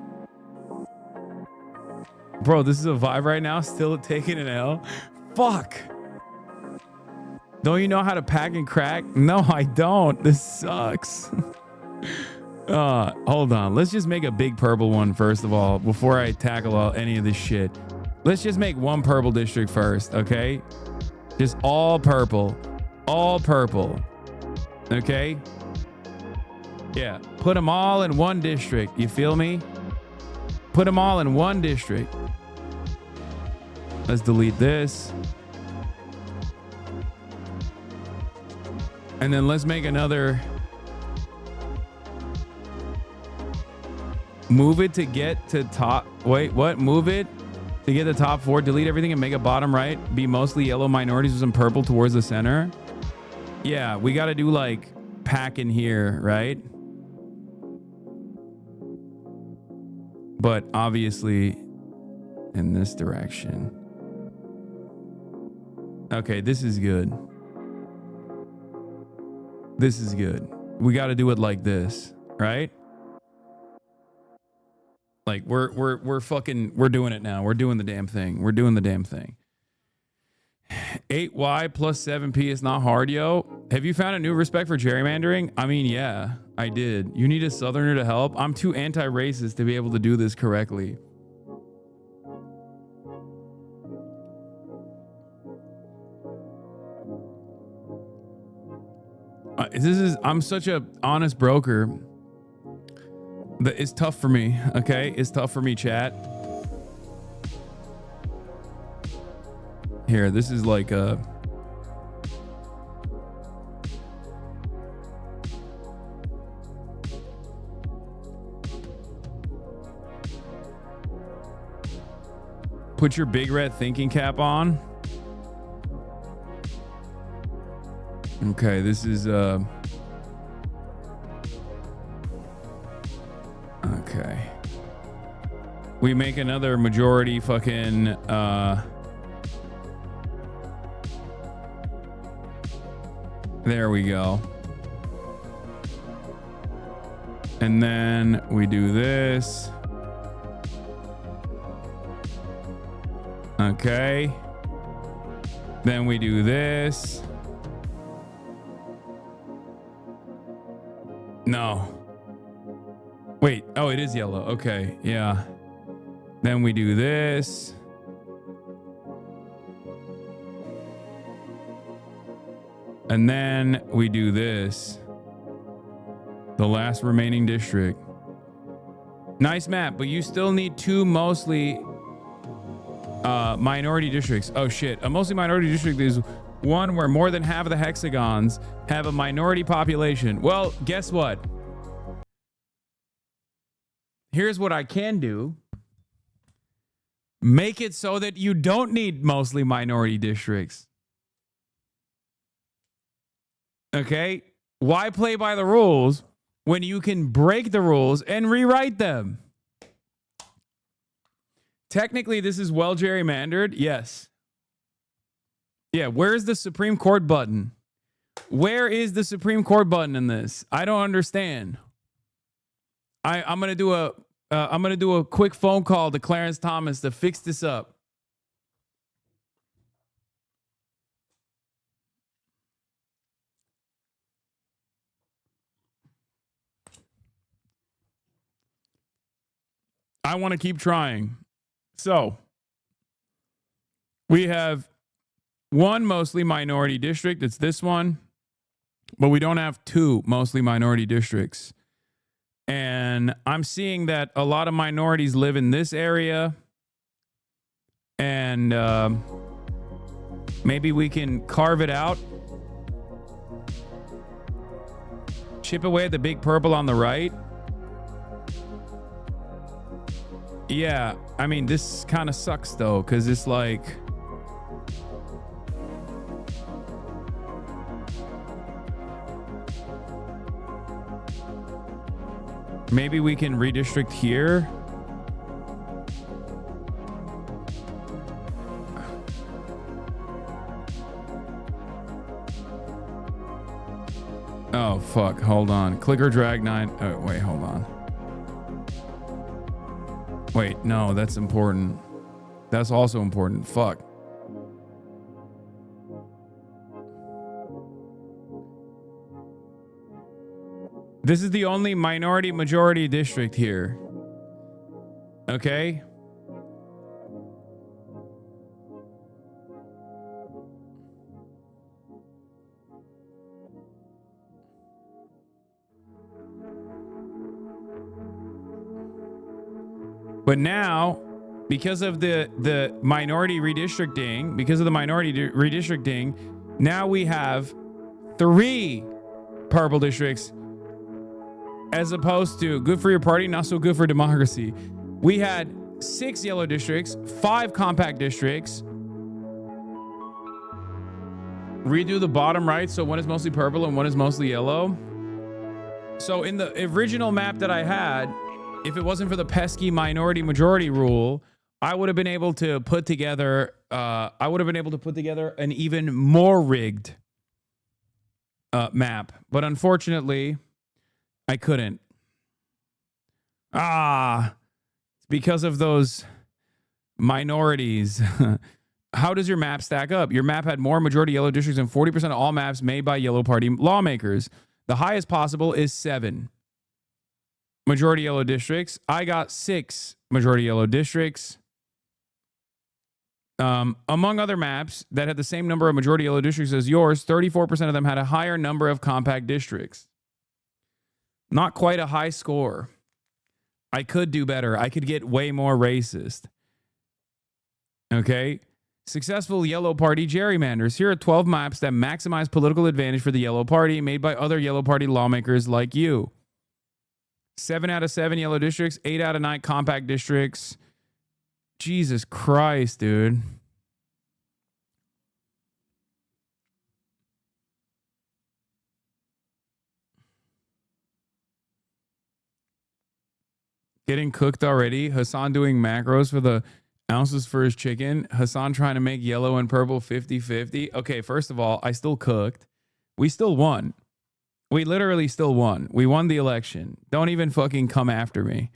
Bro, this is a vibe right now. Still taking an L. Fuck. Don't you know how to pack and crack? No, I don't. This sucks. Hold on. Let's just make a big purple one first of all before I tackle any of this shit. Let's just make one purple district first, okay? Just all purple. All purple. Okay? Yeah. Put them all in one district. You feel me? Put them all in one district. Let's delete this. And then let's make another. Move it to get to top. Wait, what? Move it to get the top 4. Delete everything and make a bottom right be mostly yellow minorities with some purple towards the center. Yeah, we got to do like pack in here, right? But obviously in this direction. Okay, this is good. This is good. We got to do it like this, right? Like we're doing it now. We're doing the damn thing. We're doing the damn thing. 8Y plus 7P is not hard, yo. Have you found a new respect for gerrymandering? I mean, yeah, I did. You need a Southerner to help? I'm too anti-racist to be able to do this correctly. I'm such a honest broker. It's tough for me, okay? It's tough for me, chat. Here, this is like a... Put your big red thinking cap on. Okay, this is... Okay. We make another majority fucking there we go. And then we do this. Okay. Then we do this. No. Wait, oh, it is yellow. Okay, yeah. Then we do this. And then we do this. The last remaining district. Nice map, but you still need 2 mostly minority districts. Oh shit, a mostly minority district is one where more than half of the hexagons have a minority population. Well, guess what? Here's what I can do. Make it so that you don't need mostly minority districts. Okay? Why play by the rules when you can break the rules and rewrite them? Technically, this is well gerrymandered. Yes. Yeah, where's the Supreme Court button? Where is the Supreme Court button in this? I don't understand. I'm gonna do a quick phone call to Clarence Thomas to fix this up. I want to keep trying. So we have one mostly minority district. It's this one. But we don't have two mostly minority districts. And I'm seeing that a lot of minorities live in this area. And maybe we can carve it out. Chip away at the big purple on the right. Yeah, I mean, this kind of sucks though, because it's like... Maybe we can redistrict here. Oh, fuck. Hold on. Clicker drag 9. Oh, wait, hold on. Wait, no, that's important. That's also important. Fuck. This is the only minority majority district here. Okay? But now, because of the minority redistricting, now we have 3 purple districts as opposed to good for your party, not so good for democracy. We had 6 yellow districts, 5 compact districts. Redo the bottom right so one is mostly purple and one is mostly yellow. So in the original map that I had, if it wasn't for the pesky minority majority rule, I would have been able to put together an even more rigged map. But unfortunately, I couldn't. It's because of those minorities. How does your map stack up? Your map had more majority yellow districts than 40% of all maps made by yellow party lawmakers. The highest possible is 7 majority yellow districts. I got 6 majority yellow districts. Among other maps that had the same number of majority yellow districts as yours, 34% of them had a higher number of compact districts. Not quite a high score. I could do better. I could get way more racist. Okay? Successful yellow party gerrymanders. Here are 12 maps that maximize political advantage for the yellow party made by other yellow party lawmakers like you. 7 out of 7 yellow districts, 8 out of 9 compact districts. Jesus Christ, dude. Getting cooked already. Hasan doing macros for the ounces for his chicken. Hasan trying to make yellow and purple 50-50. Okay, first of all, I still cooked. We still won. We literally still won. We won the election. Don't even fucking come after me.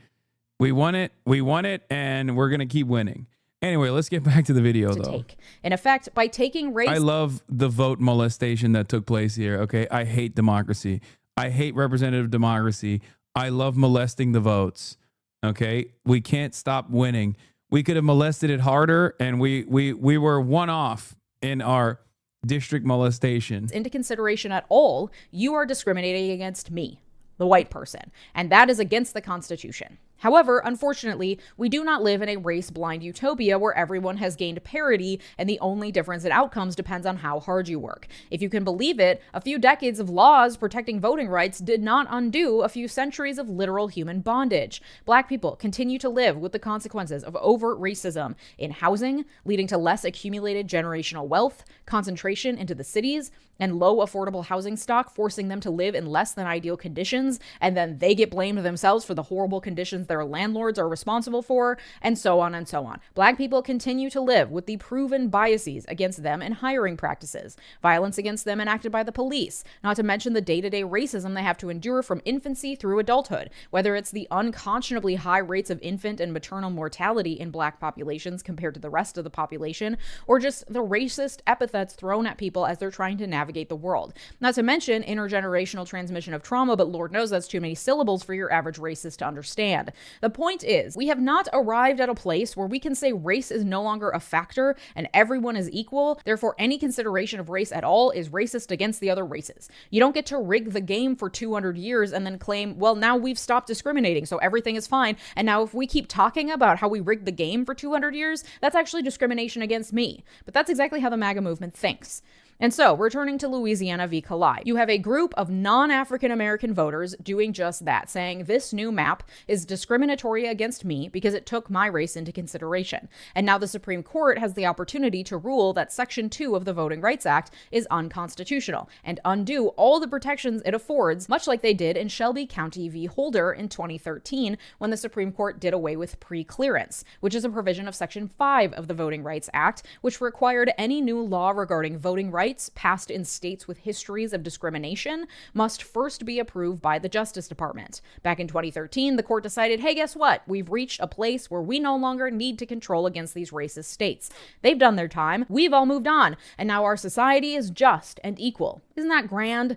We won it. We won it, and we're going to keep winning. Anyway, let's get back to the video, though. In effect, by taking race... I love the vote molestation that took place here, okay? I hate democracy. I hate representative democracy. I love molesting the votes, okay? We can't stop winning. We could have molested it harder, and we were one off in our district molestation. Into consideration at all, you are discriminating against me, the white person, and that is against the Constitution. However, unfortunately, we do not live in a race-blind utopia where everyone has gained parity and the only difference in outcomes depends on how hard you work. If you can believe it, a few decades of laws protecting voting rights did not undo a few centuries of literal human bondage. Black people continue to live with the consequences of overt racism in housing, leading to less accumulated generational wealth, concentration into the cities, and low affordable housing stock, forcing them to live in less than ideal conditions, and then they get blamed themselves for the horrible conditions their landlords are responsible for, and so on and so on. Black people continue to live with the proven biases against them in hiring practices, violence against them enacted by the police, not to mention the day-to-day racism they have to endure from infancy through adulthood, whether it's the unconscionably high rates of infant and maternal mortality in Black populations compared to the rest of the population, or just the racist epithets thrown at people as they're trying to navigate the world. Not to mention intergenerational transmission of trauma, but Lord knows that's too many syllables for your average racist to understand. The point is, we have not arrived at a place where we can say race is no longer a factor and everyone is equal, therefore any consideration of race at all is racist against the other races. You don't get to rig the game for 200 years and then claim, well, now we've stopped discriminating, so everything is fine, and now if we keep talking about how we rigged the game for 200 years, that's actually discrimination against me. But that's exactly how the MAGA movement thinks. And so, returning to Louisiana v. Kalai, you have a group of non-African American voters doing just that, saying this new map is discriminatory against me because it took my race into consideration. And now the Supreme Court has the opportunity to rule that Section 2 of the Voting Rights Act is unconstitutional and undo all the protections it affords, much like they did in Shelby County v. Holder in 2013 when the Supreme Court did away with pre-clearance, which is a provision of Section 5 of the Voting Rights Act, which required any new law regarding voting rights passed in states with histories of discrimination must first be approved by the Justice Department. Back in 2013, the court decided, hey, guess what? We've reached a place where we no longer need to control against these racist states. They've done their time. We've all moved on. And now our society is just and equal. Isn't that grand?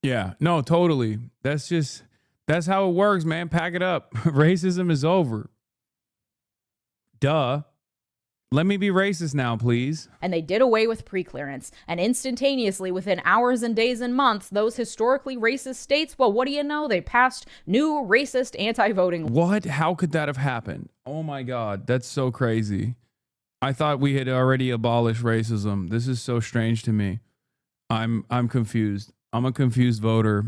Yeah, no, totally. That's how it works, man. Pack it up. Racism is over. Duh. Let me be racist now, please. And they did away with pre-clearance. And instantaneously, within hours and days and months, those historically racist states, well, what do you know? They passed new racist anti-voting. What? How could that have happened? Oh my God, that's so crazy. I thought we had already abolished racism. This is so strange to me. I'm confused. I'm a confused voter.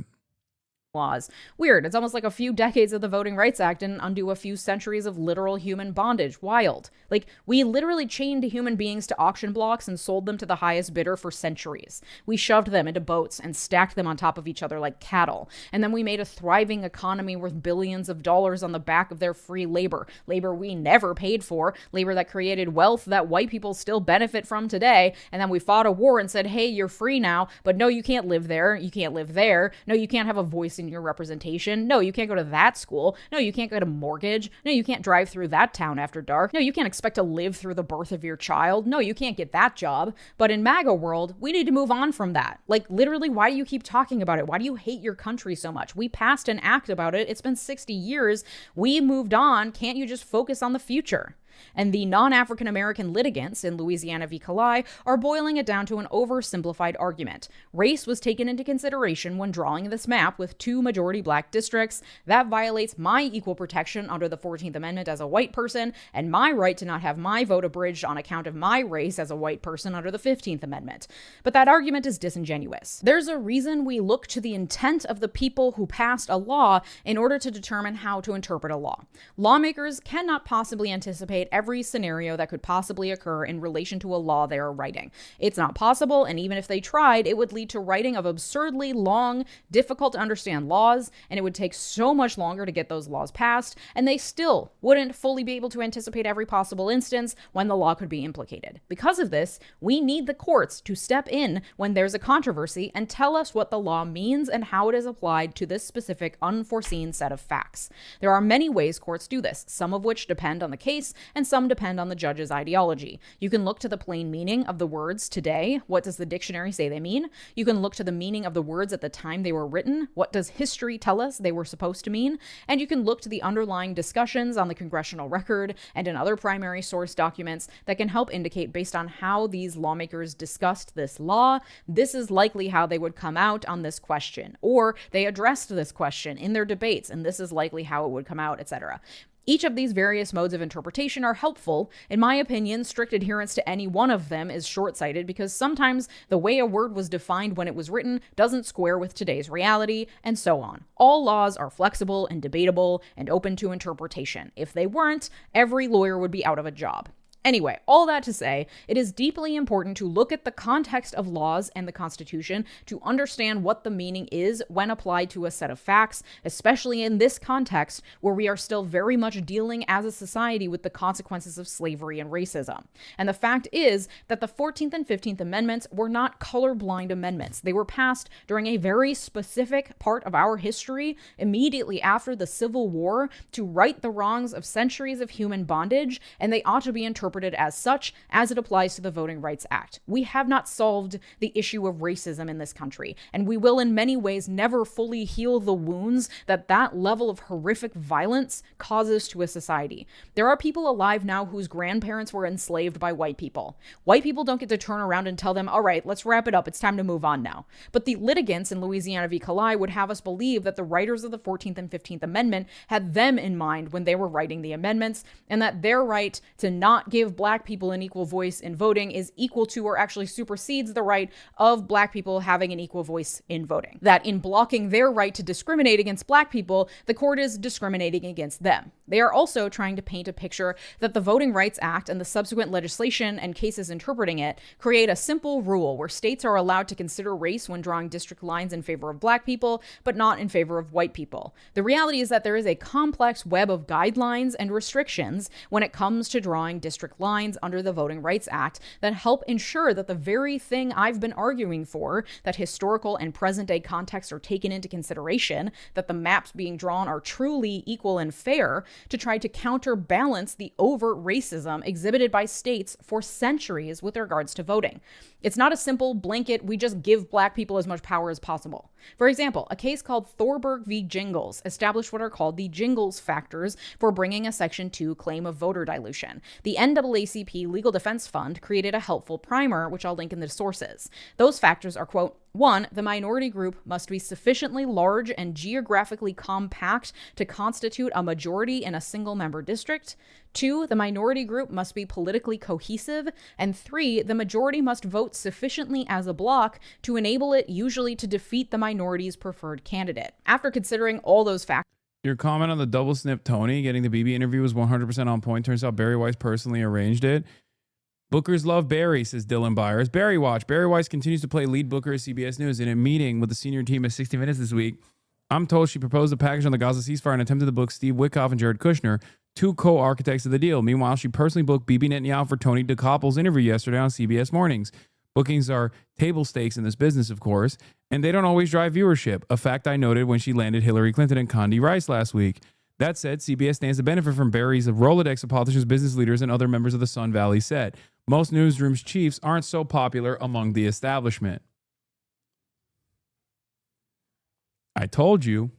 Laws. Weird. It's almost like a few decades of the Voting Rights Act and undo a few centuries of literal human bondage. Wild. Like, we literally chained human beings to auction blocks and sold them to the highest bidder for centuries. We shoved them into boats and stacked them on top of each other like cattle. And then we made a thriving economy worth billions of dollars on the back of their free labor. Labor we never paid for. Labor that created wealth that white people still benefit from today. And then we fought a war and said, hey, you're free now, but no, you can't live there. You can't live there. No, you can't have a voice in your representation. No, you can't go to that school. No, you can't get a mortgage. No, you can't drive through that town after dark. No, you can't expect to live through the birth of your child. No, you can't get that job. But in MAGA world, we need to move on from that. Like, literally, why do you keep talking about it? Why do you hate your country so much? We passed an act about it. It's been 60 years. We moved on. Can't you just focus on the future? And the non-African American litigants in Louisiana v. Kalai are boiling it down to an oversimplified argument. Race was taken into consideration when drawing this map with 2 majority black districts. That violates my equal protection under the 14th Amendment as a white person, and my right to not have my vote abridged on account of my race as a white person under the 15th Amendment. But that argument is disingenuous. There's a reason we look to the intent of the people who passed a law in order to determine how to interpret a law. Lawmakers cannot possibly anticipate every scenario that could possibly occur in relation to a law they are writing. It's not possible, and even if they tried, it would lead to writing of absurdly long, difficult to understand laws, and it would take so much longer to get those laws passed, and they still wouldn't fully be able to anticipate every possible instance when the law could be implicated. Because of this, we need the courts to step in when there's a controversy and tell us what the law means and how it is applied to this specific unforeseen set of facts. There are many ways courts do this, some of which depend on the case, and some depend on the judge's ideology. You can look to the plain meaning of the words today. What does the dictionary say they mean? You can look to the meaning of the words at the time they were written. What does history tell us they were supposed to mean? And you can look to the underlying discussions on the congressional record and in other primary source documents that can help indicate, based on how these lawmakers discussed this law, this is likely how they would come out on this question, or they addressed this question in their debates, and this is likely how it would come out, etc. Each of these various modes of interpretation are helpful. In my opinion, strict adherence to any one of them is short-sighted because sometimes the way a word was defined when it was written doesn't square with today's reality, and so on. All laws are flexible and debatable and open to interpretation. If they weren't, every lawyer would be out of a job. Anyway, all that to say, it is deeply important to look at the context of laws and the Constitution to understand what the meaning is when applied to a set of facts, especially in this context where we are still very much dealing as a society with the consequences of slavery and racism. And the fact is that the 14th and 15th Amendments were not colorblind amendments. They were passed during a very specific part of our history, immediately after the Civil War, to right the wrongs of centuries of human bondage, and they ought to be interpreted as such as it applies to the Voting Rights Act. We have not solved the issue of racism in this country, and we will in many ways never fully heal the wounds that that level of horrific violence causes to a society. There are people alive now whose grandparents were enslaved by white people. White people don't get to turn around and tell them, all right, let's wrap it up, it's time to move on now. But the litigants in Louisiana v. Calais would have us believe that the writers of the 14th and 15th Amendment had them in mind when they were writing the amendments, and that their right to not give Black people an equal voice in voting is equal to or actually supersedes the right of Black people having an equal voice in voting. That in blocking their right to discriminate against Black people, the court is discriminating against them. They are also trying to paint a picture that the Voting Rights Act and the subsequent legislation and cases interpreting it create a simple rule where states are allowed to consider race when drawing district lines in favor of Black people, but not in favor of white people. The reality is that there is a complex web of guidelines and restrictions when it comes to drawing district lines under the Voting Rights Act that help ensure that the very thing I've been arguing for, that historical and present day contexts are taken into consideration, that the maps being drawn are truly equal and fair, to try to counterbalance the overt racism exhibited by states for centuries with regards to voting. It's not a simple blanket, we just give Black people as much power as possible. For example, a case called Thorburg v. Jingles established what are called the Jingles factors for bringing a Section 2 claim of voter dilution. The NAACP Legal Defense Fund created a helpful primer, which I'll link in the sources. Those factors are, quote, 1, the minority group must be sufficiently large and geographically compact to constitute a majority in a single-member district. 2, the minority group must be politically cohesive. And 3, the majority must vote sufficiently as a bloc to enable it usually to defeat the minority's preferred candidate. After considering all those factors, Your comment on the double snip Tony getting the BB interview was 100% on point. Turns out Barry Weiss personally arranged it. Bookers love Barry, says Dylan Byers. Barry Watch. Barry Weiss continues to play lead booker at CBS News. In a meeting with the senior team at 60 Minutes this week, I'm told she proposed a package on the Gaza ceasefire and attempted to book Steve Witkoff and Jared Kushner, two co-architects of the deal. Meanwhile, she personally booked Bibi Netanyahu for Tony DeKoppel's interview yesterday on CBS Mornings. Bookings are table stakes in this business, of course, and they don't always drive viewership, a fact I noted when she landed Hillary Clinton and Condi Rice last week. That said, CBS stands to benefit from Barry's Rolodex of politicians, business leaders, and other members of the Sun Valley set. Most newsrooms' chiefs aren't so popular among the establishment. I told you.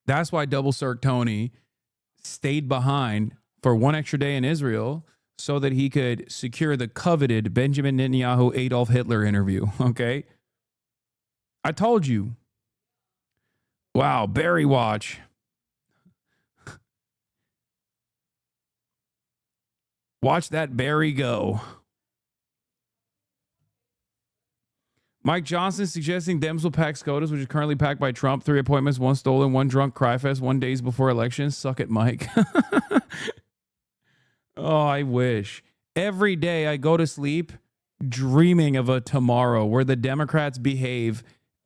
That's why Double Cirque Tony stayed behind for one extra day in Israel so that he could secure the coveted Benjamin Netanyahu Adolf Hitler interview. Okay? I told you. Wow, Barry Watch. Watch that Barry go. Mike Johnson suggesting Dems will pack SCOTUS, which is currently packed by Trump. 3 appointments, 1 stolen, 1 drunk cry fest, 1 days before election. Suck it, Mike. Oh, I wish. Every day I go to sleep dreaming of a tomorrow where the Democrats behave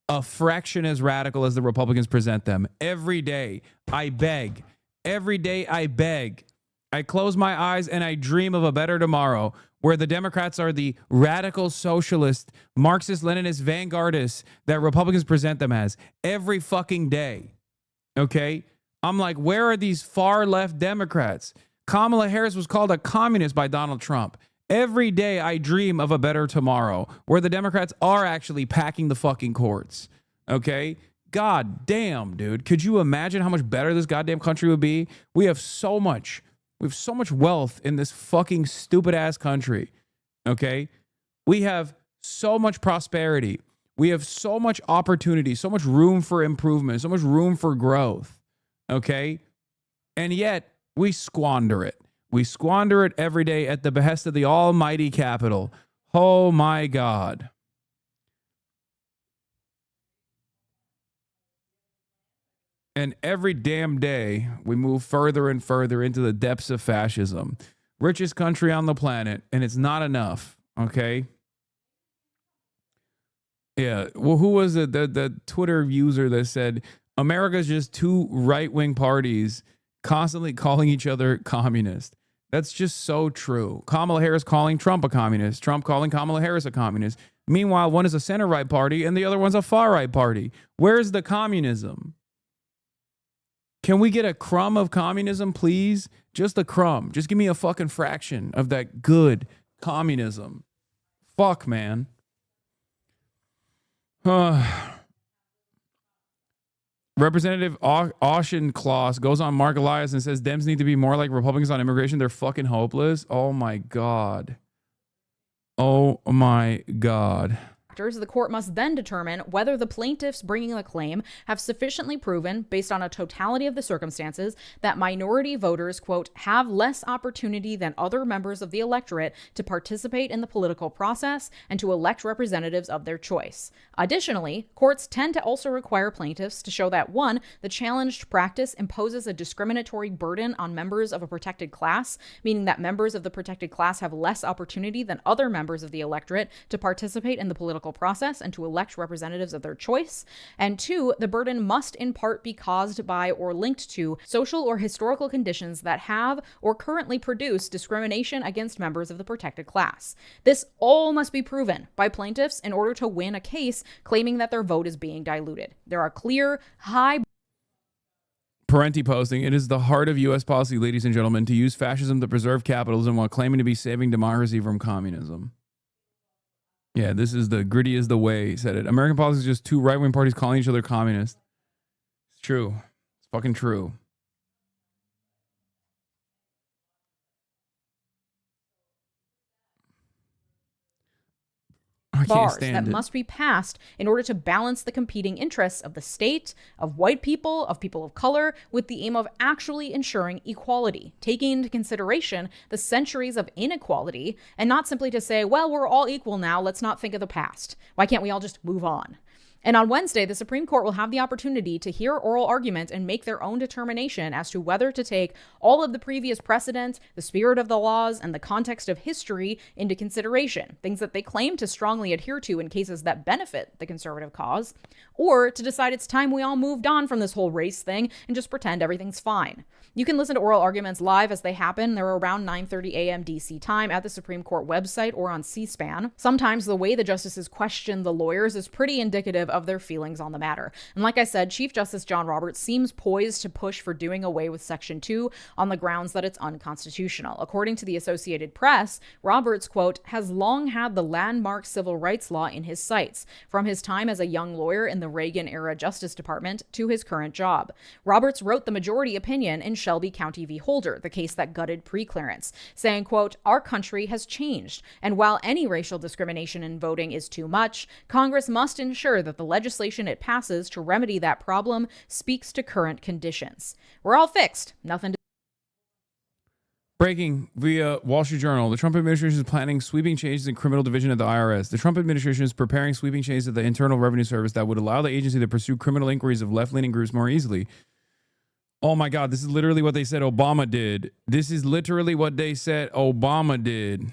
a fraction as radical as the Republicans present them. Every day I beg. Every day I beg. I close my eyes and I dream of a better tomorrow where the Democrats are the radical socialist, Marxist-Leninist vanguardists that Republicans present them as every fucking day. Okay? I'm like, where are these far left Democrats? Kamala Harris was called a communist by Donald Trump. Every day I dream of a better tomorrow where the Democrats are actually packing the fucking courts. Okay? God damn, dude. Could you imagine how much better this goddamn country would be? We have so much wealth in this fucking stupid ass country. Okay? We have so much prosperity. We have so much opportunity, so much room for improvement, so much room for growth. Okay? And yet we squander it. We squander it every day at the behest of the almighty capital. Oh my God. And every damn day we move further and further into the depths of fascism. Richest country on the planet, and it's not enough. Okay? Yeah. Well, who was it? The Twitter user that said America's just two right-wing parties constantly calling each other communist. That's just so true. Kamala Harris calling Trump a communist. Trump calling Kamala Harris a communist. Meanwhile, one is a center-right party and the other one's a far-right party. Where's the communism? Can we get a crumb of communism, please? Just a crumb. Just give me a fucking fraction of that good communism. Fuck, man. Representative Auchincloss goes on Mark Elias and says Dems need to be more like Republicans on immigration. They're fucking hopeless. Oh my God. Oh my God. The court must then determine whether the plaintiffs bringing the claim have sufficiently proven, based on a totality of the circumstances, that minority voters, quote, have less opportunity than other members of the electorate to participate in the political process and to elect representatives of their choice. Additionally, courts tend to also require plaintiffs to show that, one, the challenged practice imposes a discriminatory burden on members of a protected class, meaning that members of the protected class have less opportunity than other members of the electorate to participate in the political process and to elect representatives of their choice. And two, the burden must in part be caused by or linked to social or historical conditions that have or currently produce discrimination against members of the protected class. This all must be proven by plaintiffs in order to win a case claiming that their vote is being diluted. There are clear, high Parenti posting, it is the heart of U.S. policy, ladies and gentlemen, to use fascism to preserve capitalism while claiming to be saving democracy from communism. Yeah, this is the gritty is the way, he said it. American politics is just two right-wing parties calling each other communist. It's true. It's fucking true. bars that must be passed in order to balance the competing interests of the state, of white people, of people of color, with the aim of actually ensuring equality, taking into consideration the centuries of inequality, and not simply to say, well, we're all equal now, let's not think of the past. Why can't we all just move on? And on Wednesday, the Supreme Court will have the opportunity to hear oral argument and make their own determination as to whether to take all of the previous precedent, the spirit of the laws, and the context of history into consideration, things that they claim to strongly adhere to in cases that benefit the conservative cause, or to decide it's time we all moved on from this whole race thing and just pretend everything's fine. You can listen to oral arguments live as they happen. They're around 9:30 a.m. DC time at the Supreme Court website or on C-SPAN. Sometimes the way the justices question the lawyers is pretty indicative of their feelings on the matter. And like I said, Chief Justice John Roberts seems poised to push for doing away with Section 2 on the grounds that it's unconstitutional. According to the Associated Press, Roberts, quote, has long had the landmark civil rights law in his sights, from his time as a young lawyer in the Reagan-era Justice Department to his current job. Roberts wrote the majority opinion in Shelby County v. Holder, the case that gutted preclearance, saying, quote, our country has changed, and while any racial discrimination in voting is too much, Congress must ensure that the legislation it passes to remedy that problem speaks to current conditions. We're all fixed. Nothing to Breaking via Wall Street Journal. The Trump administration is planning sweeping changes in criminal division at the IRS. The Trump administration is preparing sweeping changes at the Internal Revenue Service that would allow the agency to pursue criminal inquiries of left-leaning groups more easily. Oh my God, this is literally what they said Obama did. This is literally what they said Obama did.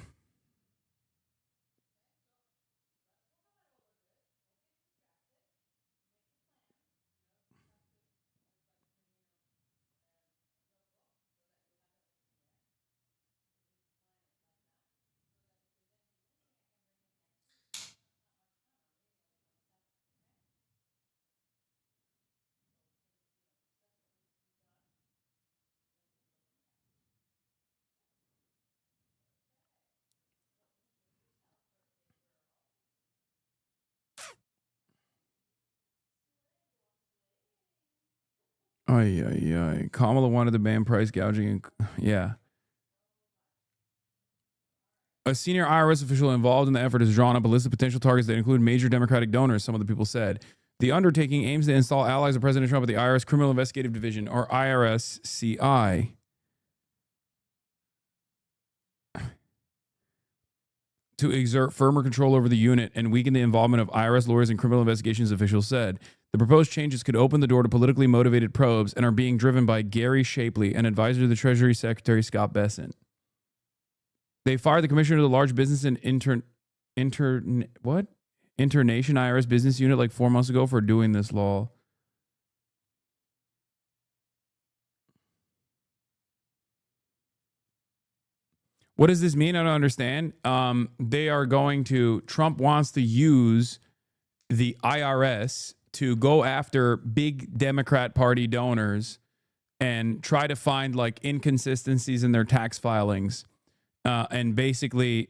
Ay, ay, ay. Kamala wanted to ban price gouging. And, yeah. A senior IRS official involved in the effort has drawn up a list of potential targets that include major Democratic donors, some of the people said. The undertaking aims to install allies of President Trump at the IRS Criminal Investigative Division, or IRS-CI. To exert firmer control over the unit and weaken the involvement of IRS lawyers and criminal investigations, officials said. The proposed changes could open the door to politically motivated probes and are being driven by Gary Shapley, an advisor to the Treasury Secretary Scott Bessent. They fired the commissioner of the Large Business and Internation IRS business unit like 4 months ago for doing this law. What does this mean? I don't understand. They are going to, Trump wants to use the IRS to go after big Democrat Party donors and try to find like inconsistencies in their tax filings and basically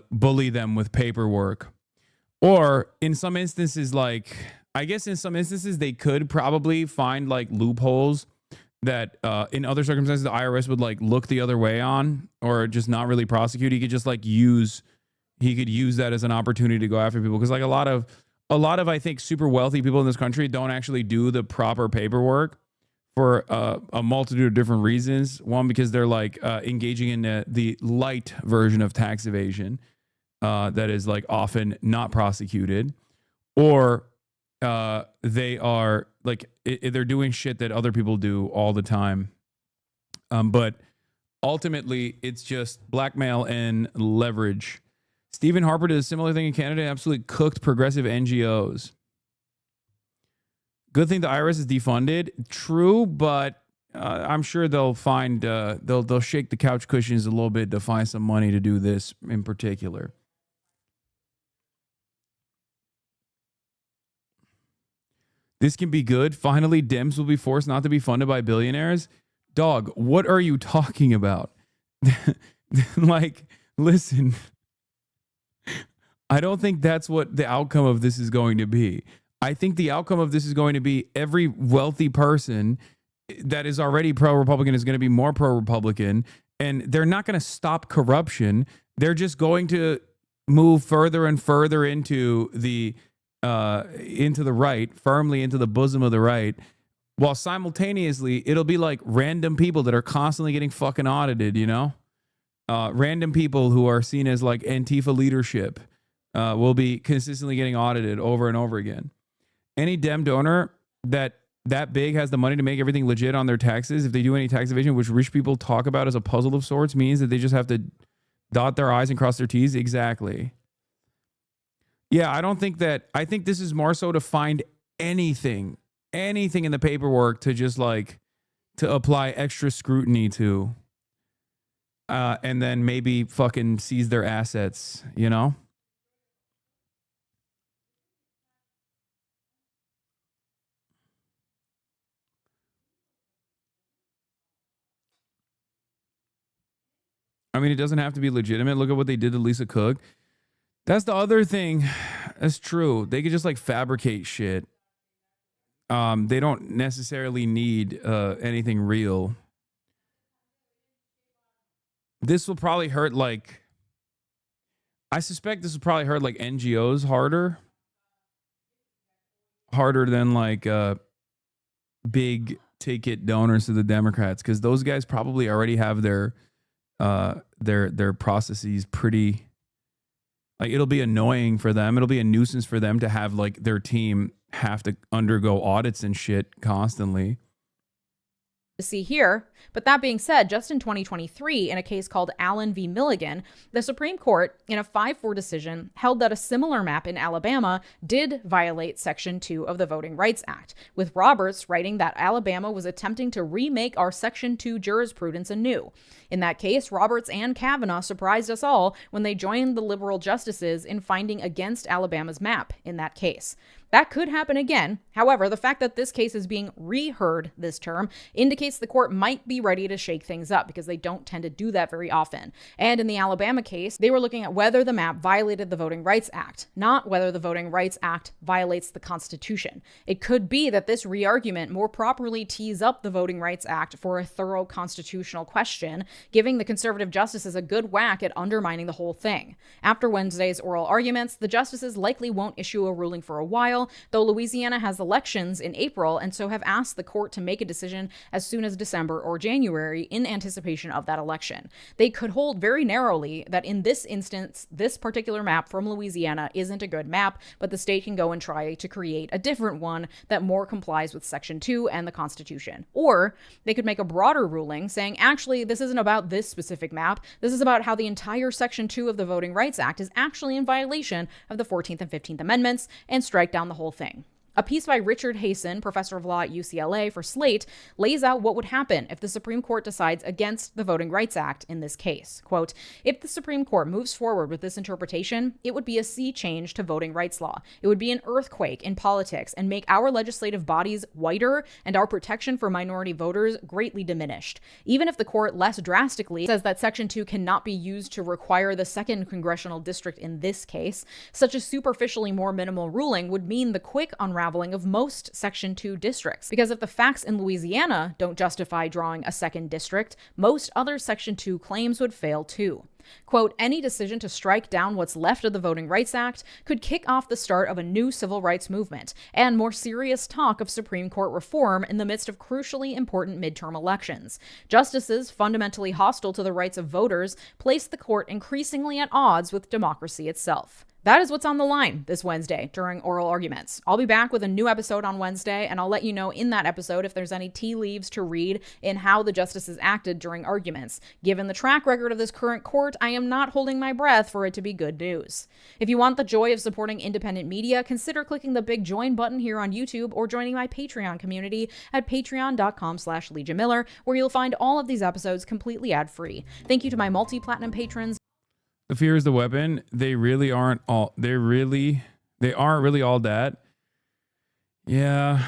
bully them with paperwork. Or in some instances, like, I guess in some instances they could probably find like loopholes that in other circumstances the IRS would like look the other way on or just not really prosecute. He could just like use that as an opportunity to go after people, because like a lot of I think super wealthy people in this country don't actually do the proper paperwork for a multitude of different reasons. One, because they're like engaging in the light version of tax evasion that is like often not prosecuted, or they are like they're doing shit that other people do all the time. But ultimately, it's just blackmail and leverage. Stephen Harper did a similar thing in Canada, absolutely cooked progressive NGOs. Good thing the IRS is defunded. True, but I'm sure they'll find they'll shake the couch cushions a little bit to find some money to do this in particular. This can be good. Finally, Dems will be forced not to be funded by billionaires. Dog, what are you talking about? Like, listen, I don't think that's what the outcome of this is going to be. I think the outcome of this is going to be every wealthy person that is already pro-Republican is going to be more pro-Republican, and they're not going to stop corruption. They're just going to move further and further into the right, firmly into the bosom of the right, while simultaneously it'll be like random people that are constantly getting fucking audited, you know? Random people who are seen as like Antifa leadership will be consistently getting audited over and over again. Any Dem donor that big has the money to make everything legit on their taxes, if they do any tax evasion, which rich people talk about as a puzzle of sorts, means that they just have to dot their I's and cross their T's. Exactly. Yeah, I think this is more so to find anything in the paperwork to just like to apply extra scrutiny to, and then maybe fucking seize their assets, you know? I mean, it doesn't have to be legitimate. Look at what they did to Lisa Cook. That's the other thing. That's true. They could just like fabricate shit. They don't necessarily need anything real. This will probably hurt like, I suspect this will probably hurt like NGOs harder than like big ticket donors to the Democrats, because those guys probably already have their processes pretty. Like, it'll be annoying for them. It'll be a nuisance for them to have like their team have to undergo audits and shit constantly. To see here. But that being said, just in 2023, in a case called Allen v. Milligan, the Supreme Court, in a 5-4 decision, held that a similar map in Alabama did violate Section 2 of the Voting Rights Act, with Roberts writing that Alabama was attempting to remake our Section 2 jurisprudence anew. In that case, Roberts and Kavanaugh surprised us all when they joined the liberal justices in finding against Alabama's map in that case. That could happen again. However, the fact that this case is being reheard this term indicates the court might be ready to shake things up because they don't tend to do that very often. And in the Alabama case, they were looking at whether the map violated the Voting Rights Act, not whether the Voting Rights Act violates the Constitution. It could be that this re-argument more properly tees up the Voting Rights Act for a thorough constitutional question, giving the conservative justices a good whack at undermining the whole thing. After Wednesday's oral arguments, the justices likely won't issue a ruling for a while, though Louisiana has elections in April and so have asked the court to make a decision as soon as December or January in anticipation of that election. They could hold very narrowly that in this instance, this particular map from Louisiana isn't a good map, but the state can go and try to create a different one that more complies with Section 2 and the Constitution. Or they could make a broader ruling saying, actually, this isn't about this specific map. This is about how the entire Section 2 of the Voting Rights Act is actually in violation of the 14th and 15th Amendments and strike down the whole thing. A piece by Richard Hasan, professor of law at UCLA for Slate, lays out what would happen if the Supreme Court decides against the Voting Rights Act in this case. Quote, if the Supreme Court moves forward with this interpretation, it would be a sea change to voting rights law. It would be an earthquake in politics and make our legislative bodies whiter and our protection for minority voters greatly diminished. Even if the court less drastically says that Section 2 cannot be used to require the second congressional district in this case, such a superficially more minimal ruling would mean the quick unraveling of most Section 2 districts. Because if the facts in Louisiana don't justify drawing a second district, most other Section 2 claims would fail too. Quote, any decision to strike down what's left of the Voting Rights Act could kick off the start of a new civil rights movement and more serious talk of Supreme Court reform in the midst of crucially important midterm elections. Justices, fundamentally hostile to the rights of voters, place the court increasingly at odds with democracy itself. That is what's on the line this Wednesday during oral arguments. I'll be back with a new episode on Wednesday, and I'll let you know in that episode if there's any tea leaves to read in how the justices acted during arguments. Given the track record of this current court, I am not holding my breath for it to be good news. If you want the joy of supporting independent media, consider clicking the big join button here on YouTube or joining my Patreon community at patreon.com/Leeja Miller, where you'll find all of these episodes completely ad-free. Thank you to my multi-platinum patrons. The fear is the weapon. They aren't really all that. Yeah.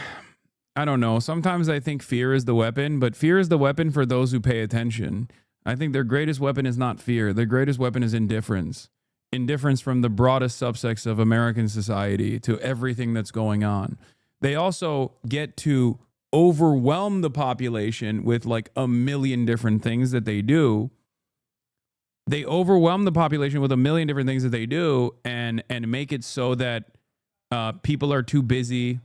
I don't know. Sometimes I think fear is the weapon, but fear is the weapon for those who pay attention. I think their greatest weapon is not fear. Their greatest weapon is indifference. Indifference from the broadest subsects of American society to everything that's going on. They also get to overwhelm the population with like a million different things that they do. They overwhelm the population with a million different things that they do and make it so that people are too busy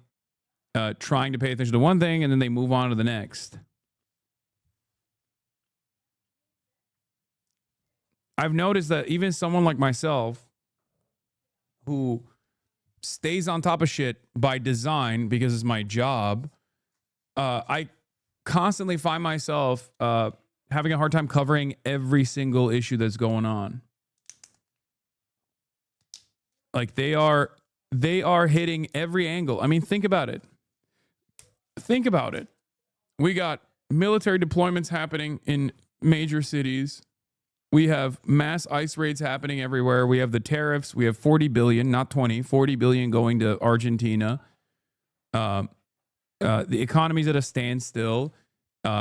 trying to pay attention to one thing and then they move on to the next. I've noticed that even someone like myself who stays on top of shit by design because it's my job, I constantly find myself having a hard time covering every single issue that's going on. Like they are hitting every angle. I mean, think about it. Think about it. We got military deployments happening in major cities. We have mass ICE raids happening everywhere. We have the tariffs. We have 40 billion, not 20, 40 billion going to Argentina. The economy's at a standstill.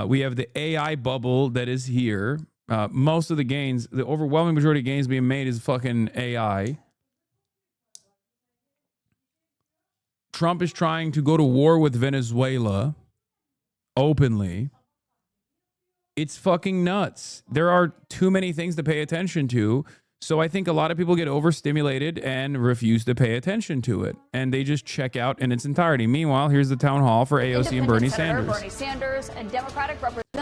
We have the AI bubble that is here. Most of the gains, the overwhelming majority of gains being made is fucking AI. Trump is trying to go to war with Venezuela openly. It's fucking nuts. There are too many things to pay attention to. So I think a lot of people get overstimulated and refuse to pay attention to it. And they just check out in its entirety. Meanwhile, here's the town hall for AOC and Bernie Sanders. Bernie Sanders and Democratic Representative